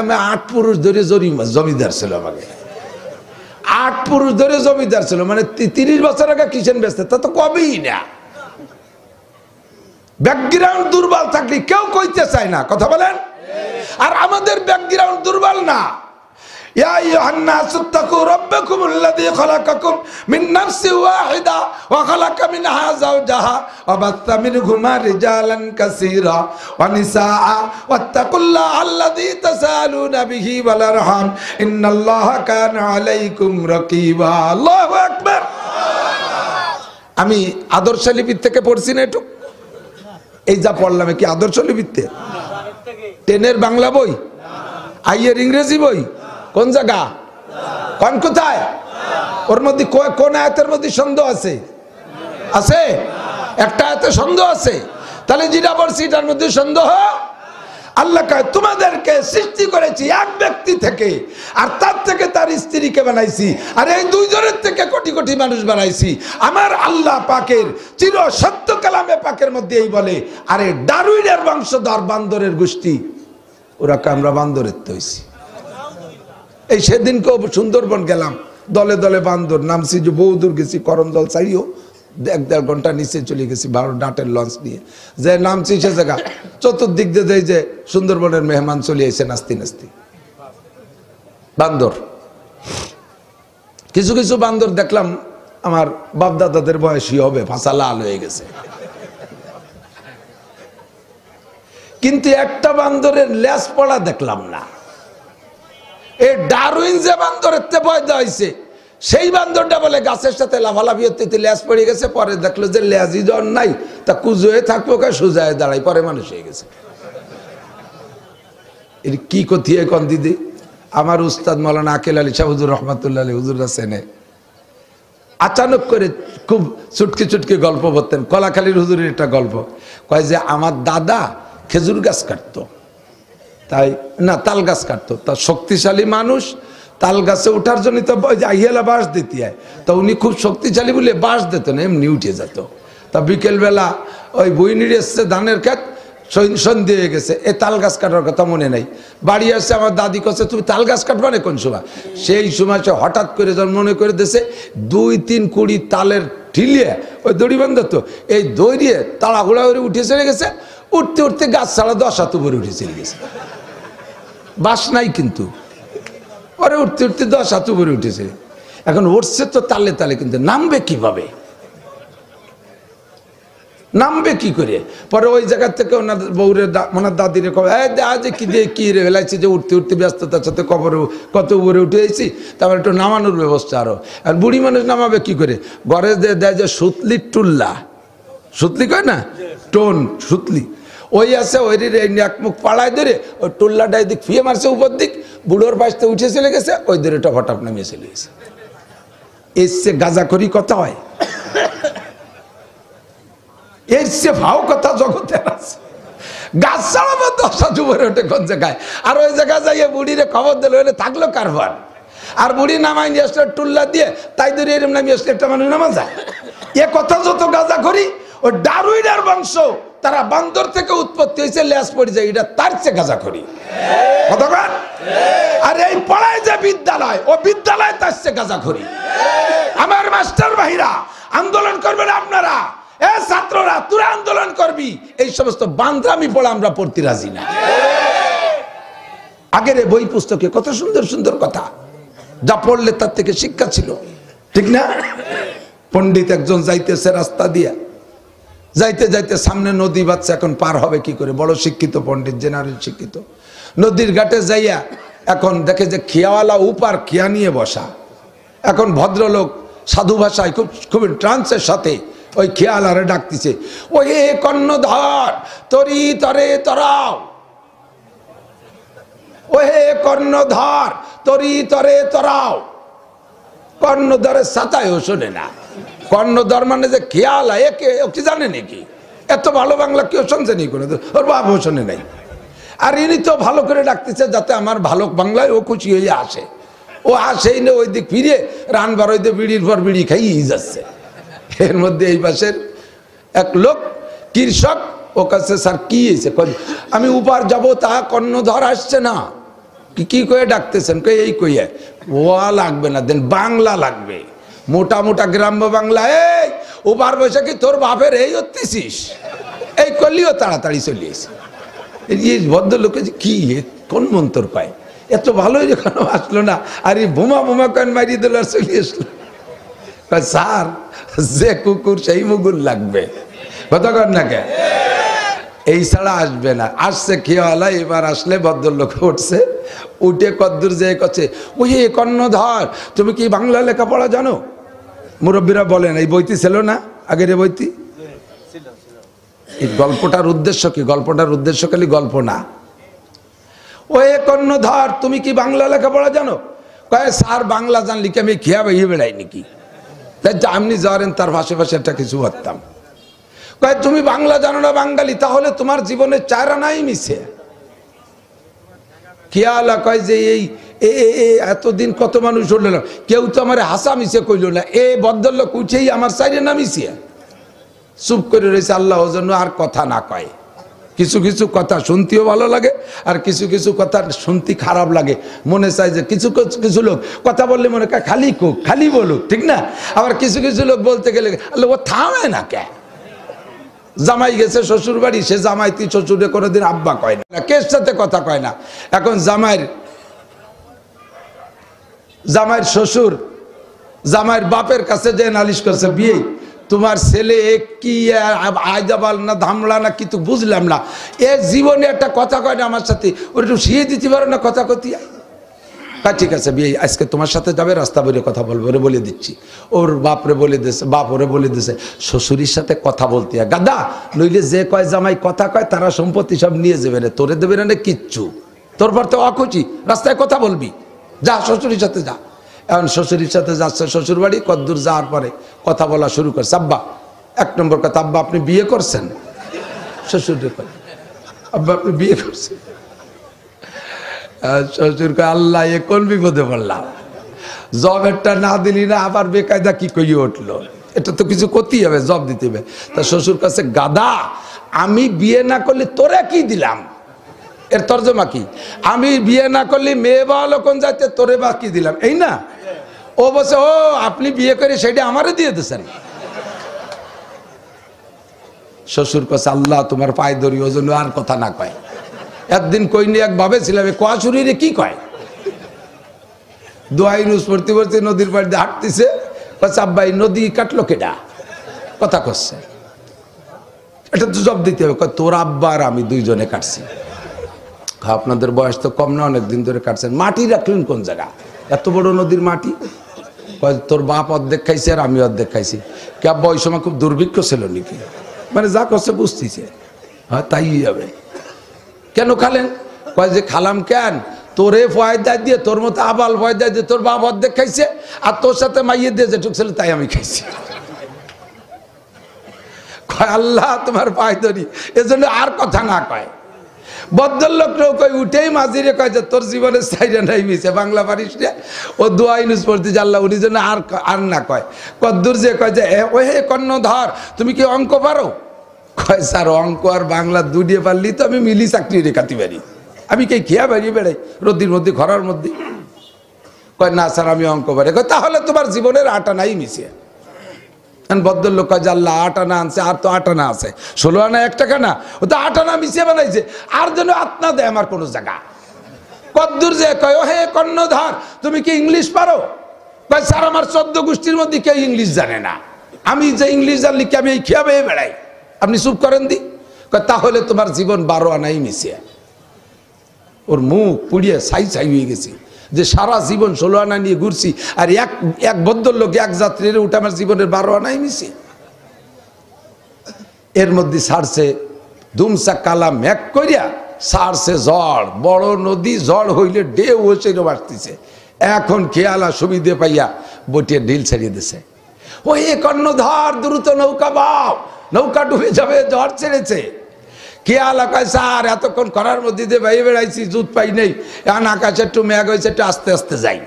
আমি 8 পুরুষ ধরে জমিদার ছিল, আমাকে 8 পুরুষ ধরে জমিদার ছিল, মানে 30 বছর আগে কিচেন বেচতে, তা তো কবেই না। ব্যাকগ্রাউন্ড দুর্বল থাকলে কেউ কইতে চায় না, কথা বলেন। আর আমাদের ব্যাকগ্রাউন্ড দুর্বল না। ইয়া আইয়ুহান নাসু তাকু রাব্বাকুমুল্লাযী খালাকাকুম মিন নাফসিন ওয়াহিদা ওয়া খালাকা মিনহা যাওজাহা ওয়া বাত্তা মিনহুমা রিজালান কাসীরা ওয়া নিসাআ ওয়াত্তাকুল্লাহা আল্লাযী তাসালুনা বিহি ওয়াল আরহাম ইন্নাল্লাহা কানা আলাইকুম রাকীবা। আল্লাহু আকবার। আমি আদর্শ লিপির থেকে পড়ছি না একটু, এই যা পড়লাম কি আদর্শ লিপিতে? 10-এর বাংলা বই, আইয়ের ইংরেজি বই, কোন জায়গা, কোন কোথায়? ওর মধ্যে কোন আয়াতের মধ্যে সন্দেহ আছে? আছে একটা আয়াতে সন্দেহ আছে। তাহলে যেটা বলছি এটার মধ্যে সন্দেহ? আল্লাহ কয় তোমাদেরকে সৃষ্টি করেছি এক ব্যক্তি থেকে, আর তার থেকে তার স্ত্রীকে বানাইছি, আর এই দুইজনের থেকে কোটি কোটি মানুষ বানাইছি। আমার আল্লাহ পাকের চির সত্য কালামে পাকের মধ্যে এই বলে, আরে ডারউইনের বংশধর বান্দরের গোষ্ঠী, ওরা আমরা বান্দরের তো হইছি। এই সেদিনকেও সুন্দরবন গেলাম, দলে দলে বান্দর, নামছি যে বহুদূর গেছি, করমদল ছাড়িও 1-1.5 ঘন্টা নিচে চলে গেছি 12 ডাটের লঞ্চ নিয়ে, যে নামছি সে জায়গা চতুর্দিক দিয়ে যে সুন্দরবনের মেহমান চলে এসে নাস্তি নাস্তি বান্দর। কিছু কিছু বান্দর দেখলাম আমার বাপদাদাদের বয়সী হবে, ফাঁসা লাল হয়ে গেছে, কিন্তু একটা বান্দরের লেজ পড়া দেখলাম না। এই ডারউইন যে বান্দরের তে ভয় দেওয়া হয়েছে, সেই বান্দরটা বলে গাছের সাথে লাফালাফি হতে লেজ পড়ে গেছে, পরে দেখলো যে লেজই জন নাই, তা কুজোয়ে থাকবো কা সুজায় দাঁড়াই, পরে মানুষ হয়ে গেছে। এর কি কথিয়ে কন দিদি? আমার উস্তাদ মৌলানা আকেল আলী শাহ হুজুর রহমাতুল্লাহ আলী হুজুর সেনে আচানক করে খুব চুটকি চুটকি গল্প বলতেন। কলাখালীর হুজুরের একটা গল্প কয় যে আমার দাদা খেজুর গাছ কাটতো, তাই না তাল গাছ কাটতো, তা শক্তিশালী মানুষ, তাল গাছে ওঠার জন্য তো আহিয়ালা বাঁশ দিতে হয়, তা উনি খুব শক্তিশালী বলে বাঁশ দিত না, এমনি উঠে যেত। তা বিকেলবেলা ওই বই নিয়ে এসছে ধানের ক্ষেত, সন্ধে হয়ে গেছে, এ তাল গাছ কাটার কথা মনে নাই, বাড়ি আসছে, আমার দাদি কাছে তুমি তাল গাছ কাটবা না কোন সময়? সেই সময় সে হঠাৎ করে যখন মনে করে দিয়েছে 2-3 কুড়ি তালের ঠিলিয়ে ওই দড়ি বান্ধত, এই দড়িয়ে তাড়াহুড়া করে উঠে চলে গেছে, উঠতে উঠতে গাছ ছাড়া 10 হাত উপরে উঠে চলে গেছে, বাস নাই কিন্তু, পরে উঠতে উঠতে 10 হাত উপরে উঠেছে। এখন উঠছে তো তালে তালে, কিন্তু নামবে কিভাবে, নামবে কি করে? পরে ওই জায়গা থেকে ওনার বউরে ওনার দাদিরে যে কি দিয়ে কি রে ফেলাইছে, যে উঠতে উঠতে ব্যস্ততার সাথে কবরে কত উপরে উঠে এসেছি, তারপর একটু নামানোর ব্যবস্থা আরো। আর বুড়ি মানুষ নামাবে কি করে? ঘরে দেয় যে সুতলি টুল্লা, সুতলি কয় না, টোন সুতলি, ওই আছে, ওই এক মুখ পাড়ায় ধরে ওই টুল্লাটা এদিক ফিয়ে মারছে উপর দিক, বুড়োর পাশে উঠে চলে গেছে, ওই ধরে টপাটপ নামিয়ে চলে গেছে। এসছে গাঁজা করি কথা হয়, এর সে ভাও কথা জগতের আছে। গাছ ছাড়াবো 10 হাত উপরে ওঠে কোন জায়গায়, আর ওই জায়গায় যাইয়ে বুড়িরে খবর দিল, হলে থাকলো কারবার। আর বুড়ি নামাই নিয়ে আসলে টুল্লা দিয়ে, তাই ধরে এরম নামিয়ে আসলে একটা মানুষ নামা যায়। এ কথা যত গাঁজা করি, ওই ডারউইনের বংশ, তারা বান্দর থেকে উৎপত্তি হয়েছে, লেজ পড়ে যায়, এটা তার চেয়ে গাঁজা করি কতক্ষণ। আর এই পড়ায় যে বিদ্যালয়, ও বিদ্যালয় তার চেয়ে গাঁজা করি। আমার মাস্টার ভাইরা আন্দোলন করবেন আপনারা, এ ছাত্ররা তোরা আন্দোলন করবি, এই সমস্ত বান্দ্রামি পড়া আমরা পড়তে রাজি না। আগের বই পুস্তকে কত সুন্দর সুন্দর কথা, যা পড়লে তার থেকে শিক্ষা ছিল, ঠিক না? পণ্ডিত একজন যাইতেছে রাস্তা দিয়া, যাইতে যাইতে সামনে নদী বাচ্চা, এখন পার হবে কি করে? বড় শিক্ষিত পণ্ডিত, জেনারেল শিক্ষিত, নদীর ঘাটে যাইয়া এখন দেখে যে খিয়াওয়ালা উপার খিয়া নিয়ে বসা। এখন ভদ্রলোক সাধু ভাষায় খুব খুব ট্রান্সের সাথে ওই খেয়ালারে ডাকতেছে, ওই কর্ণধর তরি তরে তরাও, ওহে কর্ণধর তরি তরে তরাও। কর্ণধরের সাতায়ও শোনে না, কর্ণধর মানে যে খেয়ালা, একে কি জানে নাকি? এত ভালো বাংলা কেউ শুনছে নি কোনো, ওর বাবু শোনে নাই। আর ইনি তো ভালো করে ডাকতেছে যাতে আমার ভালো বাংলায় ও খুশি হয়ে আসে, ও আসেই না, ওই দিক ফিরে রান বারোইতে বিড়ির পর বিড়ি খাইয়েই যাচ্ছে। এর মধ্যে এই পাশের এক লোক কৃষক, ও কাছে স্যার কি হয়েছে? আমি উপার যাব, তা কর্ণধর আসছে না। কি কয়ে ডাকতেছেন? এই কইয়া ওয়া লাগবে না, দেন বাংলা লাগবে, মোটা মোটা গ্রাম্য বাংলা। এই উপার বসে কি তোর বাপের এই হতেছিস? এই করলিও তাড়াতাড়ি চলে এসে। এই ভদ্রলোকে যে কি কোন মন্তর পায়, এত ভালোই যখন আসলো না, আর এই বোমা বোমা কয়েন মারিয়ে দিল আর চলে আসলো। স্যার যে কুকুর সেই মুগুর লাগবে, কতক্ষণ না কে এই ছাড়া আসবে না। আসছে খেয়ালা, এবার আসলে ভদ্রলোক উঠছে, উঠে কদ্দুর যে করছে, ওই কর্ণধর তুমি কি বাংলা লেখাপড়া জানো? মুরব্বীরা বলেন এই বইতে ছিল না, আগের বইতি এই গল্পটার উদ্দেশ্য কি? গল্পটার উদ্দেশ্য খালি গল্প না। ওই কর্ণধার তুমি কি বাংলা লেখাপড়া জানো? কয় স্যার বাংলা জানলি কি আমি খেয়া বেরিয়ে বেড়াই নাকি? তাই আপনি যাওয়ারেন তার পাশে পাশে একটা কিছু ভাবতাম। কয় তুমি বাংলা জানো না বাঙালি, তাহলে তোমার জীবনে চারা নাই মিশে। খেয়ালা কয় যে এই এতদিন কত মানুষ হল না, কেউ তো আমার হাসা মিশে কইল না, এ ভদ্রলোক উঠেই আমার চাইরে না মিশিয়া চুপ করে রয়েছে। আল্লাহর জন্য আর কথা না কয়। কিছু কিছু কথা শুনতেও ভালো লাগে, আর কিছু কিছু কথা শুনতে খারাপ লাগে। মনে চায় যে কিছু কিছু লোক কথা বললে মনে হয় খালি কোক, খালি বলুক, ঠিক না? আবার কিছু কিছু লোক বলতে গেলে আল্লাহ ও থামে না কে। জামাই গেছে শ্বশুর বাড়ি, সে জামাই তুই শ্বশুরে কোনোদিন আব্বা কয় না, কের সাথে কথা কয় না। এখন জামাইয়ের শ্বশুর জামাইয়ের বাপের কাছে যে নালিশ করছে, বিয়ে তোমার ছেলে কি আইজাবাল না ধামলা না কিন্তু বুঝলাম না, এ জীবনে একটা কথা কয় না আমার সাথে, ওর একটু শিয়ে দিতে পারো না কথা কতিয়া। ঠিক আছে বিয়ে আজকে তোমার সাথে যাবে, রাস্তা বেরিয়ে কথা বলবো, ওরে বলে দিচ্ছি। ওর বাপরে বলে দিছে, বাপ ওরে বলে দিছে শ্বশুরির সাথে কথা বলতে গাদা, নইলে যে কয় জামাই কথা কয় তারা সম্পত্তি সব নিয়ে যাবে রে, তোরে দেবে না কিচ্ছু, তোর পর তো অখুচি, রাস্তায় কথা বলবি, যা শ্বশুরির সাথে যা। এখন শ্বশুরির সাথে যাচ্ছে শ্বশুর বাড়ি, কদ্দূর যাওয়ার পরে কথা বলা শুরু করছে। আব্বা, এক নম্বর কথা, আব্বা আপনি বিয়ে করছেন? শ্বশুর আব্বা আপনি বিয়ে করছেন? শ্বশুর কয় আল্লাহ এ কোন বিপদে পড়লাম, জবেরটা না দিলি না আবার বেকায়দা কি কইয়ে উঠলো, এটা তো কিছু করতেই হবে, জব দিতে হবে। তা শ্বশুর কাছে গাদা, আমি বিয়ে না করলে তোরা কি দিলাম? এর তর্জমা কি? আমি বিয়ে না করলে মেয়ে বা লোকন যাইতে তোরে বা কি দিলাম, এই না? ও বসে ও আপনি বিয়ে করে সেটা আমারে দিয়ে দিয়েছেন। শ্বশুর কাছে আল্লাহ তোমার পায়ে ধরি, ও জন্য আর কথা না কয়। একদিন কইনি এক ভাবে ছিলাম, কোয়া শরীরে কি কয়, দোয়া ইউনুস পড়তে পড়তে নদীর পাড়ে দিয়ে হাঁটতেছে, আব্বা এই নদী কাটলো কেডা, কথা করছে, এটা তো জব দিতে হবে। তোর আব্বা আর আমি দুইজনে কাটছি। আপনাদের বয়স তো কম না, অনেকদিন ধরে কাটছেন। মাটি রাখলেন কোন জায়গা, এত বড় নদীর মাটি? তোর বাপ অর্ধেক খাইছে আর আমি অর্ধেক খাইছি। কে আব্বা ওই সময় খুব দুর্ভিক্ষ ছিল নাকি? মানে যা করছে বুঝতেছে, হ্যাঁ তাই হবে। কেন খালেন? কয় যে খালাম কেন, তোরে ফয়দা দিয়ে তোর মতো আবাল ফয়দা দিয়ে তোর বাপ অর্ধেক খাইছে, আর তোর সাথে মাইয়ে দিয়ে যেটুক ছিল তাই আমি খাইছি। কয় আল্লাহ তোমার পায়ে ধরি, এজন্য আর কথা না কয়। ভদ্রলোকরাও কয় উঠেই মাঝিরে কয় যে তোর জীবনে সাইরা নাই মিশে, বাংলা পারিস রে, ও দোয়া ইউনুস পড়তে জানলা, উনি যেন আর না কয়। কদ্দুর যে কয় যে ও হে কর্ণধর তুমি কি অঙ্ক পারো? কয় স্যার অঙ্ক আর বাংলা দুটিয়ে পারলি তো আমি মিলি চাকরি রেখাতে পারি, আমি কে খেয়া বেরিয়ে বেড়াই রোদির মধ্যে খরার মধ্যে। কয় না স্যার আমি অঙ্ক পারি। কয় তাহলে তোমার জীবনের আটা নাই মিশে। ভদ্রলোক কয় যে আল্লাহ 8 আনা আনছে, আর তো 8 আনা আছে, 16 আনা 1 টাকা না, ও তো 8 আনা মিশিয়ে বানাইছে, আর যেন আত্মা দেয় আমার কোনো জায়গা। কদ্দুর যে কয় ও হে কর্ণধার তুমি কি ইংলিশ পারো? কয় স্যার আমার 14 গোষ্ঠীর মধ্যে কেউ ইংলিশ জানে না, আমি যে ইংলিশ জানলি কি আমি এই খেয়া বেয়ে বেড়াই, আপনি চুপ করেন দি। কয় তাহলে তোমার জীবন 12 আনাই মিশিয়ে। ওর মুখ পুড়িয়ে ছাই ছাই হয়ে গেছে যে সারা জীবন 16 আনা নিয়ে ঘুরছি, আর এক ভদ্রলোক এক যাত্রীর উঠে আমার জীবনের 12 আনাই মিশে। এর মধ্যে ছাড়ছে দুমসা কালা ম্যাক করিয়া, ছাড়ছে ঝড়, বড় নদী, ঝড় হইলে ঢেউ হচ্ছে বাড়তেছে। এখন খেয়ালা সুবিধে পাইয়া বটিয়ে ঢিল ছাড়িয়ে দিছে। ওই কর্ণধার দ্রুত নৌকা বাও, নৌকা ডুবে যাবে, ঝড় ছেড়েছে। খেয়ালা কয় স্যার এতক্ষণ করার মধ্যে দিয়ে বাইরে বেড়াইছি, জুত পাই নেই, এখন আকাশে একটু মেঘ হয়েছে, একটু আস্তে আস্তে যাই।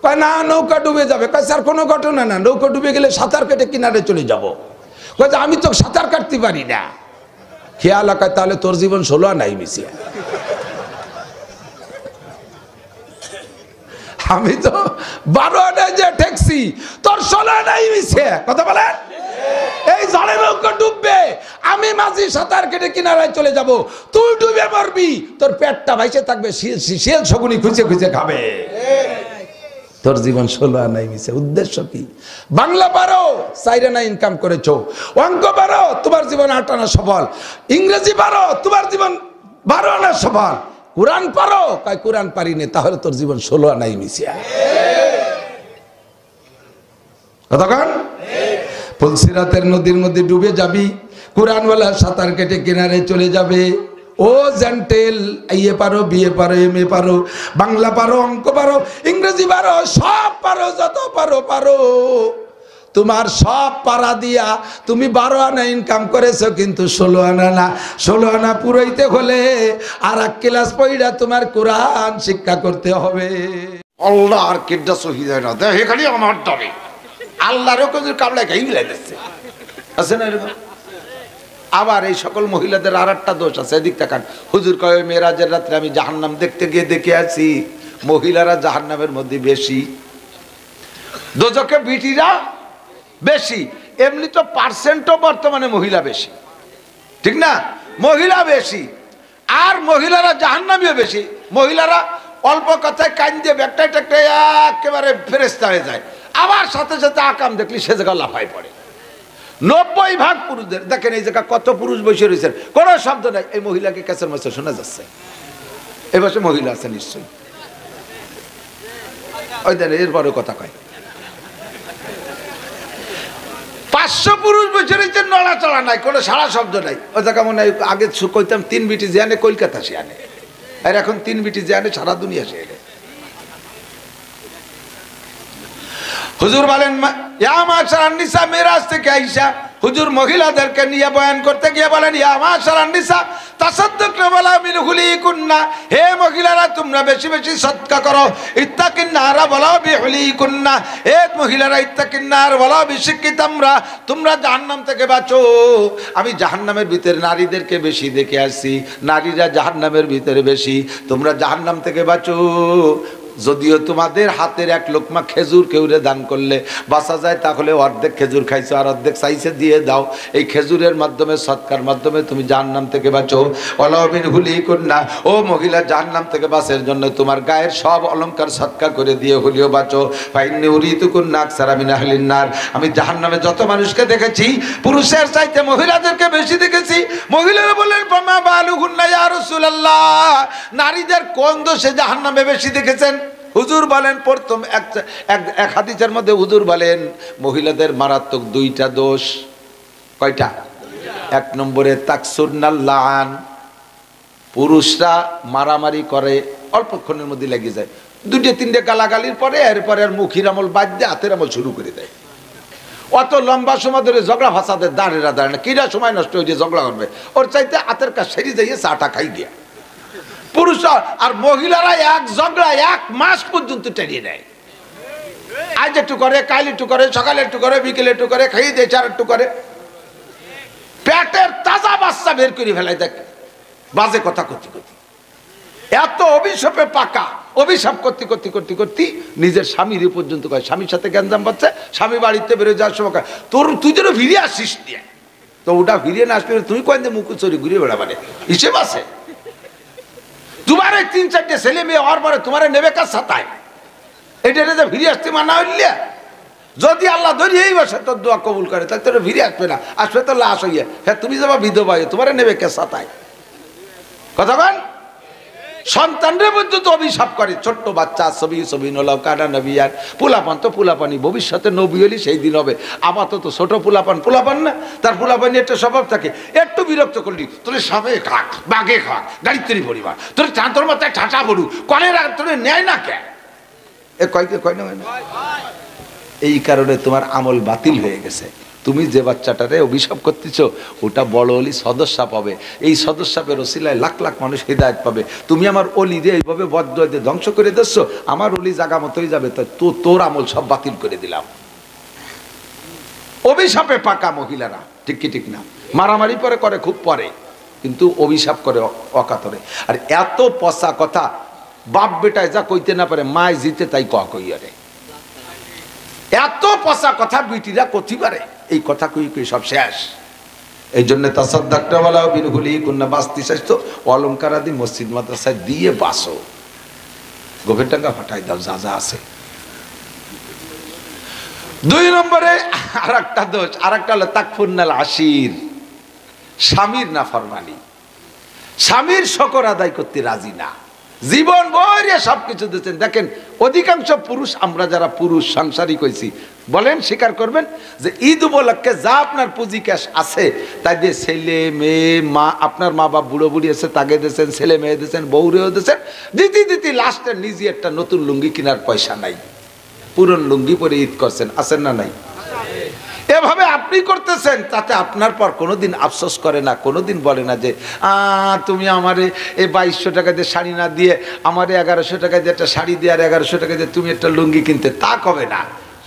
কয় না নৌকা ডুবে যাবে। কয় স্যার কোনো ঘটনা না, নৌকা ডুবে গেলে সাঁতার কেটে কিনারে চলে যাব। কয় আমি তো সাঁতার কাটতে পারি না। খেয়ালা কয় তাহলে তোর জীবন 16 আনাই মিশিয়ে। আমি তো 12 আনায় যে ঠেকছি, তোর 16 আনাই মিশিয়ে। কথা বলেন, এই জলে নৌকা ডুববে, আমি মাঝি সাঁতার কেটে কিনারায় চলে যাব, তুই ডুবে মরবি, তোর পেটটা ভাইসে থাকবে, শিয়াল শকুনি খুঁজে খুঁজে খাবে। তোর জীবন 16 আনাই মিশে। উদ্দেশ্য কি? বাংলা পারো, 4 আনা ইনকাম করেছো, অঙ্ক পারো, তোমার জীবন 8 আনা সফল, ইংরেজি পারো, তোমার জীবন 12 আনা সফল, কোরআন পারো, কয় কোরআন পারিনি, তাহলে তোর জীবন 16 আনাই মিশে। কতক্ষণ ফুলসিরাতের নদীর মধ্যে ডুবে যাবি, কোরআনওয়ালা সাঁতার কেটে কিনারে চলে যাবে। ও জেন্টেল, ইয়ে পারো, বিয়ে পারো, এমএ পারো, বাংলা পারো, অঙ্ক পারো, ইংরেজি পারো, সব পারো, যত পারো পারো। তোমার সব পারা দিয়া তুমি 12 আনা ইনকাম করেছো, কিন্তু 16 আনা না। 16 আনা পুরাইতে হলে আর এক ক্লাস পড়া তোমার কোরআন শিক্ষা করতে হবে। আল্লাহ আর কেডা শহীদ হয় না, দেখ এখানে আমার ডরে আল্লাহরও কিছু কামড়ায় গাই মিলাই দিচ্ছে, আছে না এরকম? আবার এই সকল মহিলাদের আর একটা দোষ আছে, এদিক তাকান। হুজুর কয় মেরাজের রাত্রে আমি জাহান্নাম দেখতে গিয়ে দেখে আছি, মহিলারা জাহান্নামের মধ্যে বেশি, দোজখে বিটিরা বেশি। এমনি তো পার্সেন্টও বর্তমানে মহিলা বেশি, ঠিক না? মহিলা বেশি, আর মহিলারা জাহান্নামীও বেশি। মহিলারা অল্প কথায় কান দিয়ে ব্যাগটাই টাকটাই একেবারে ফেরেস্তা হয়ে যায়, আবার সাথে সাথে আকাম দেখলি সে জায়গা লাফায় পড়ে। 90% পুরুষদের দেখেন এই জায়গা কত পুরুষ বসে রয়েছেন, কোনো শব্দ নাই। এই মহিলাকে ক্যাসের মাসে শোনা যাচ্ছে, এ বসে মহিলা আছে নিশ্চয়ই। ওই দেন এরপরে কথা কয় 500 পুরুষ বসে রয়েছেন, নড়াচড়া নাই, কোনো সারা শব্দ নাই। ওই জায়গা মনে হয় আগে কইতাম 3 বিটি যে আনে কলকাতা সে আনে, আর এখন 3 বিটি যে আনে সারা দুনিয়া সে আনে। হুজুর বলেন ইয়া মাশারান নিসা, মিরাজ থেকে আইসা হুজুর মহিলাদেরকে নিয়ে বয়ান করতে গিয়ে বলেন ইয়া মাশারান নিসা তাসাদ্দাকনা ওয়ালা মিন হুলিকুন্না, হে মহিলারা তোমরা বেশি বেশি সদকা করো। ইত্তাকিন্নারা ওয়ালা বিহুলিকুন্না, হে মহিলারা ইত্তাকিন্নার ওয়ালা বিশিক্কিতামরা, তোমরা জাহান্নাম থেকে বাঁচো। আমি জাহান্নামের ভিতরে নারীদেরকে বেশি দেখে আসছি, নারীরা জাহান্নামের ভিতরে বেশি, তোমরা জাহান্নাম থেকে বাঁচো। যদিও তোমাদের হাতের এক লোকমা খেজুর কেউরে দান করলে বাঁচা যায়, তাহলে অর্ধেক খেজুর খাইছো আর অর্ধেক চাইছে দিয়ে দাও। এই খেজুরের মাধ্যমে, সৎকার মাধ্যমে তুমি জাহান্নাম থেকে বাঁচো। অলবিন হুলি কন্যা, ও মহিলা জাহান্নাম থেকে বাঁচার জন্য তোমার গায়ের সব অলংকার সৎকার করে দিয়ে হলিও বাঁচো। ফাইন্নি উরিতু কন্যা আকসারা মিন আহলিন নার, আমি জাহান্নামে যত মানুষকে দেখেছি পুরুষের চাইতে মহিলাদেরকে বেশি দেখেছি। মহিলারা বললেন ফামা বালুহুন্না ইয়া রাসূলুল্লাহ, নারীদের কোন দোষে জাহান্নামে বেশি দেখেছেন? হুজুর বলেন প্রথম এক হাদিসের মধ্যে হুজুর বলেন মহিলাদের মারাত্মক 2টা দোষ। কয়টা? 1 নম্বরে তাকসুরনাল লাআন, পুরুষরা মারামারি করে, অল্পক্ষণের মধ্যে লেগে যায়, 2-3টে গালাগালির পরে এরপরে আর মুখের আমল বাদ দিয়ে হাতের আমল শুরু করে দেয়। অত লম্বা সময় ধরে ঝগড়া ফাসাদের দাঁড়েরা দাঁড়ে না, কিরা সময় নষ্ট হয়ে ঝগড়া করবে, ওর চাইতে হাতের কাজ সেরে যাইয়ে চাটা খাই দিয়া। পুরুষ আর মহিলারা এক ঝগড়া 1 মাস পর্যন্ত টেরিয়ে নেয়। আজ একটু করে, কাল একটু করে, সকালে একটু করে, বিকেলে একটু করে, খাইয়ে দিয়ে 4 একটু করে, পেটের তাজা বাচ্চা বের করে ফেলাই। দেখ বাজে কথা করতে করতে এত অভিশাপে পাকা, অভিশাপ করতে করতে করতে করতে নিজের স্বামীর পর্যন্ত কয়, স্বামীর সাথে গ্যাঞ্জাম পাচ্ছে, স্বামী বাড়িতে বেরোয় যাওয়ার সময় তুই যেন ফিরে আসিস নিয়ে, তো ওটা ফিরিয়ে না আসলে তুমি কয়েন মুখ চড়ি ঘুরে বেড়াবানে হিসেব আছে। তোমার 3-4টে ছেলে মেয়ে হওয়ার পরে তোমার নেবে কাজ সাতায়, এটা যে ফিরে আসতে মানা হইলে, যদি আল্লাহ ধরিয়েই বসে তোর দোয়া কবুল করে তাহলে তোর ফিরে আসবে না, আসবে তো লাশ হইয়া। হ্যাঁ তুমি যাবা বিধবা হয়ে, তোমার নেবে কে সাতায়? কথা বল। সন্তানরে পর্যন্ত অভিশাপ করে, ছোট্ট বাচ্চা ছবি নলাও কানা নবী, আর পোলাপান তো পোলাপানি, ভবিষ্যতে নবী হলি সেই দিন হবে। আপাতত ছোট পোলাপান না, তার পোলাপানি একটা স্বভাব থাকে, একটু বিরক্ত করলি তোর সামনে খাক, বাঘে খাক, গাড়ির তৈরি পরিবার, তোর চাঁদর মাথায় ঠাঁটা বড়ু কনের তোর নেয় না কে, এ কয় না। এই কারণে তোমার আমল বাতিল হয়ে গেছে। তুমি যে বাচ্চাটারে অভিশাপ করতেছ ওটা বড় অলি সদস্যা পাবে, এই সদস্যাপের ওসিলায় লাখ লাখ মানুষ হিদায়ত পাবে। তুমি আমার অলি দিয়ে এইভাবে বদদোয়া দিয়ে ধ্বংস করে দিচ্ছ, আমার অলি জায়গা মতোই যাবে, তো তোর আমল সব বাতিল করে দিলাম। অভিশাপে পাকা মহিলারা, ঠিক কি ঠিক না? মারামারি করে খুব পরে, কিন্তু অভিশাপ করে অকাতরে। আর এত পচা কথা বাপ বেটায় যা কইতে না পারে, মায় জিতে তাই কইয়ারে। এত পচা কথা বিটিরা কতি পারে, এই কথা কই সব শেষ। এই জন্য তাসাদ্দাকওয়ালা বিনহুলি কুন্না, বাস্তি স্বাস্থ্য অলংকার আদি মসজিদ মাদ্রাসায় দিয়ে বাসো, গোভের টাকা ফাটাই দাও যা যা আছে। 2 নম্বরে আর একটা দোষ, আর একটা হলো তাকফুরনাল আশির, স্বামীর নাফরমানি, স্বামীর শকর আদায় করতে রাজি না। জীবন ভরে সবকিছু দিচ্ছেন। দেখেন অধিকাংশ পুরুষ, আমরা যারা পুরুষ সাংসারিক হয়েছি, বলেন স্বীকার করবেন যে ঈদ উপলক্ষে যা আপনার পুঁজি ক্যাশ আছে তাই দিয়ে ছেলে মেয়ে, মা, আপনার মা বাপ বুড়ো বুড়ি আছে তাকে দিয়েছেন, ছেলে মেয়ে দিয়েছেন, বউরেও দিয়েছেন, দিতে লাস্টে নিজে একটা নতুন লুঙ্গি কেনার পয়সা নাই, পুরন লুঙ্গি পরে ঈদ করছেন, আছেন না নাই? এভাবে আপনি করতেছেন, তাতে আপনার পর কোনোদিন আফসোস করে না, কোনোদিন বলে না যে তুমি আমারে এই 2200 টাকা দিয়ে শাড়ি না দিয়ে আমারে 1100 টাকা দিয়ে একটা শাড়ি দিয়ে আর 1100 টাকা দিয়ে তুমি একটা লুঙ্গি কিনতে, তা কবে না।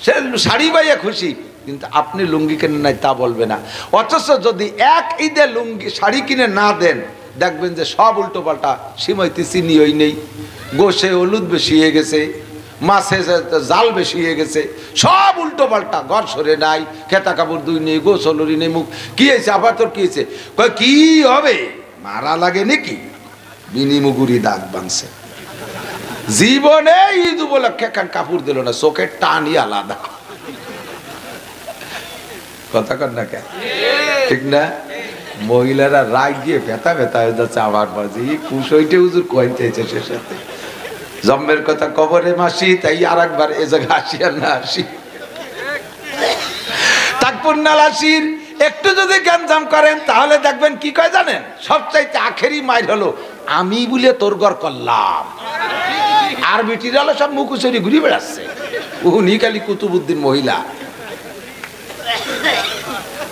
সে শাড়ি পাইয়া খুশি, কিন্তু আপনি লুঙ্গি কেনেন নাই তা বলবে না। অথচ যদি এক ঈদে লুঙ্গি শাড়ি কিনে না দেন, দেখবেন যে সব উল্টো পাল্টা, সিমাইতে চিনি ওই নেই, গোশে হলুদ বেশি হয়ে গেছে, মাছে জাল বেশি হয়ে গেছে, সব উল্টো পাল্টা, ঘর সরে নাই, খেতা কাপড় দুই নেই, গোসলরি নেই, মুখ কি হয়েছে, আবার তোর কি হয়েছে, কি হবে, মারা লাগে নাকি, বিনিমুগুরি দাগ বানছে। জীবনে ঈদ উপলক্ষে একখান কাপড় দিল না, চোখের টানই আলাদা। কথা কর না কেন, ঠিক না? মহিলারা রাগ দিয়ে ব্যথা হয়ে যাচ্ছে, আমার বাজি কুশইটে হুজুর কইতেছে সে সাথে জম্মের কথা কবরে মাসি, তাই আর একবার এ জায়গায় আসি আর না আসি। তাকপুর নালাসির একটু যদি গ্যাঞ্জাম করেন তাহলে দেখবেন কি কয় জানেন, সবচাইতে আখেরি মাইর হলো আমি বলে তোর ঘর করলাম, আর বেটিরা হলো সব মুখুসরি ঘুরে বেড়াচ্ছে। উনি খালি কুতুবুদ্দিন মহিলা,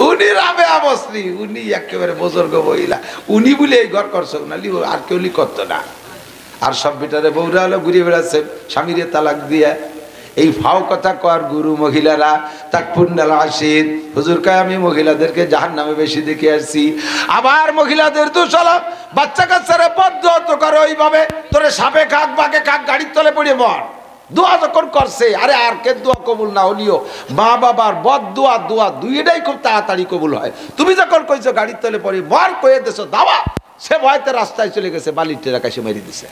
উনি রাবে আবশ্রী, উনি একেবারে বুজুর্গ মহিলা, উনি বলে এই ঘর করছো, নালি আর কেউ করতো না। আর সব বেটারে বউরা হলো ঘুরে বেড়াচ্ছে স্বামীরে তালাক দিয়ে। এই ফাও কথা কর গুরু মহিলারা তাকপুর নালাসির হুজুর কয় আমি মহিলাদেরকে জাহান্নামে বেশি দেখে আসছি। আবার মহিলাদের দোষ হলো বাচ্চা কাচ্চারে বদ্ধ করো ওইভাবে, তোরে সাপে খাক বাঘে খাক গাড়ির তলে পড়ে মর। দোয়া যখন করছে, আরে আর কে দোয়া কবুল না হলিও মা বাবার বদ দোয়া দুইটাই খুব তাড়াতাড়ি কবুল হয়। তুমি যখন কইছো গাড়ির তলে পড়ে মর, কয়ে দেছো দাওয়া, সে ভয়তে রাস্তায় চলে গেছে, বালির টেরা কাছে মেরে দিছে।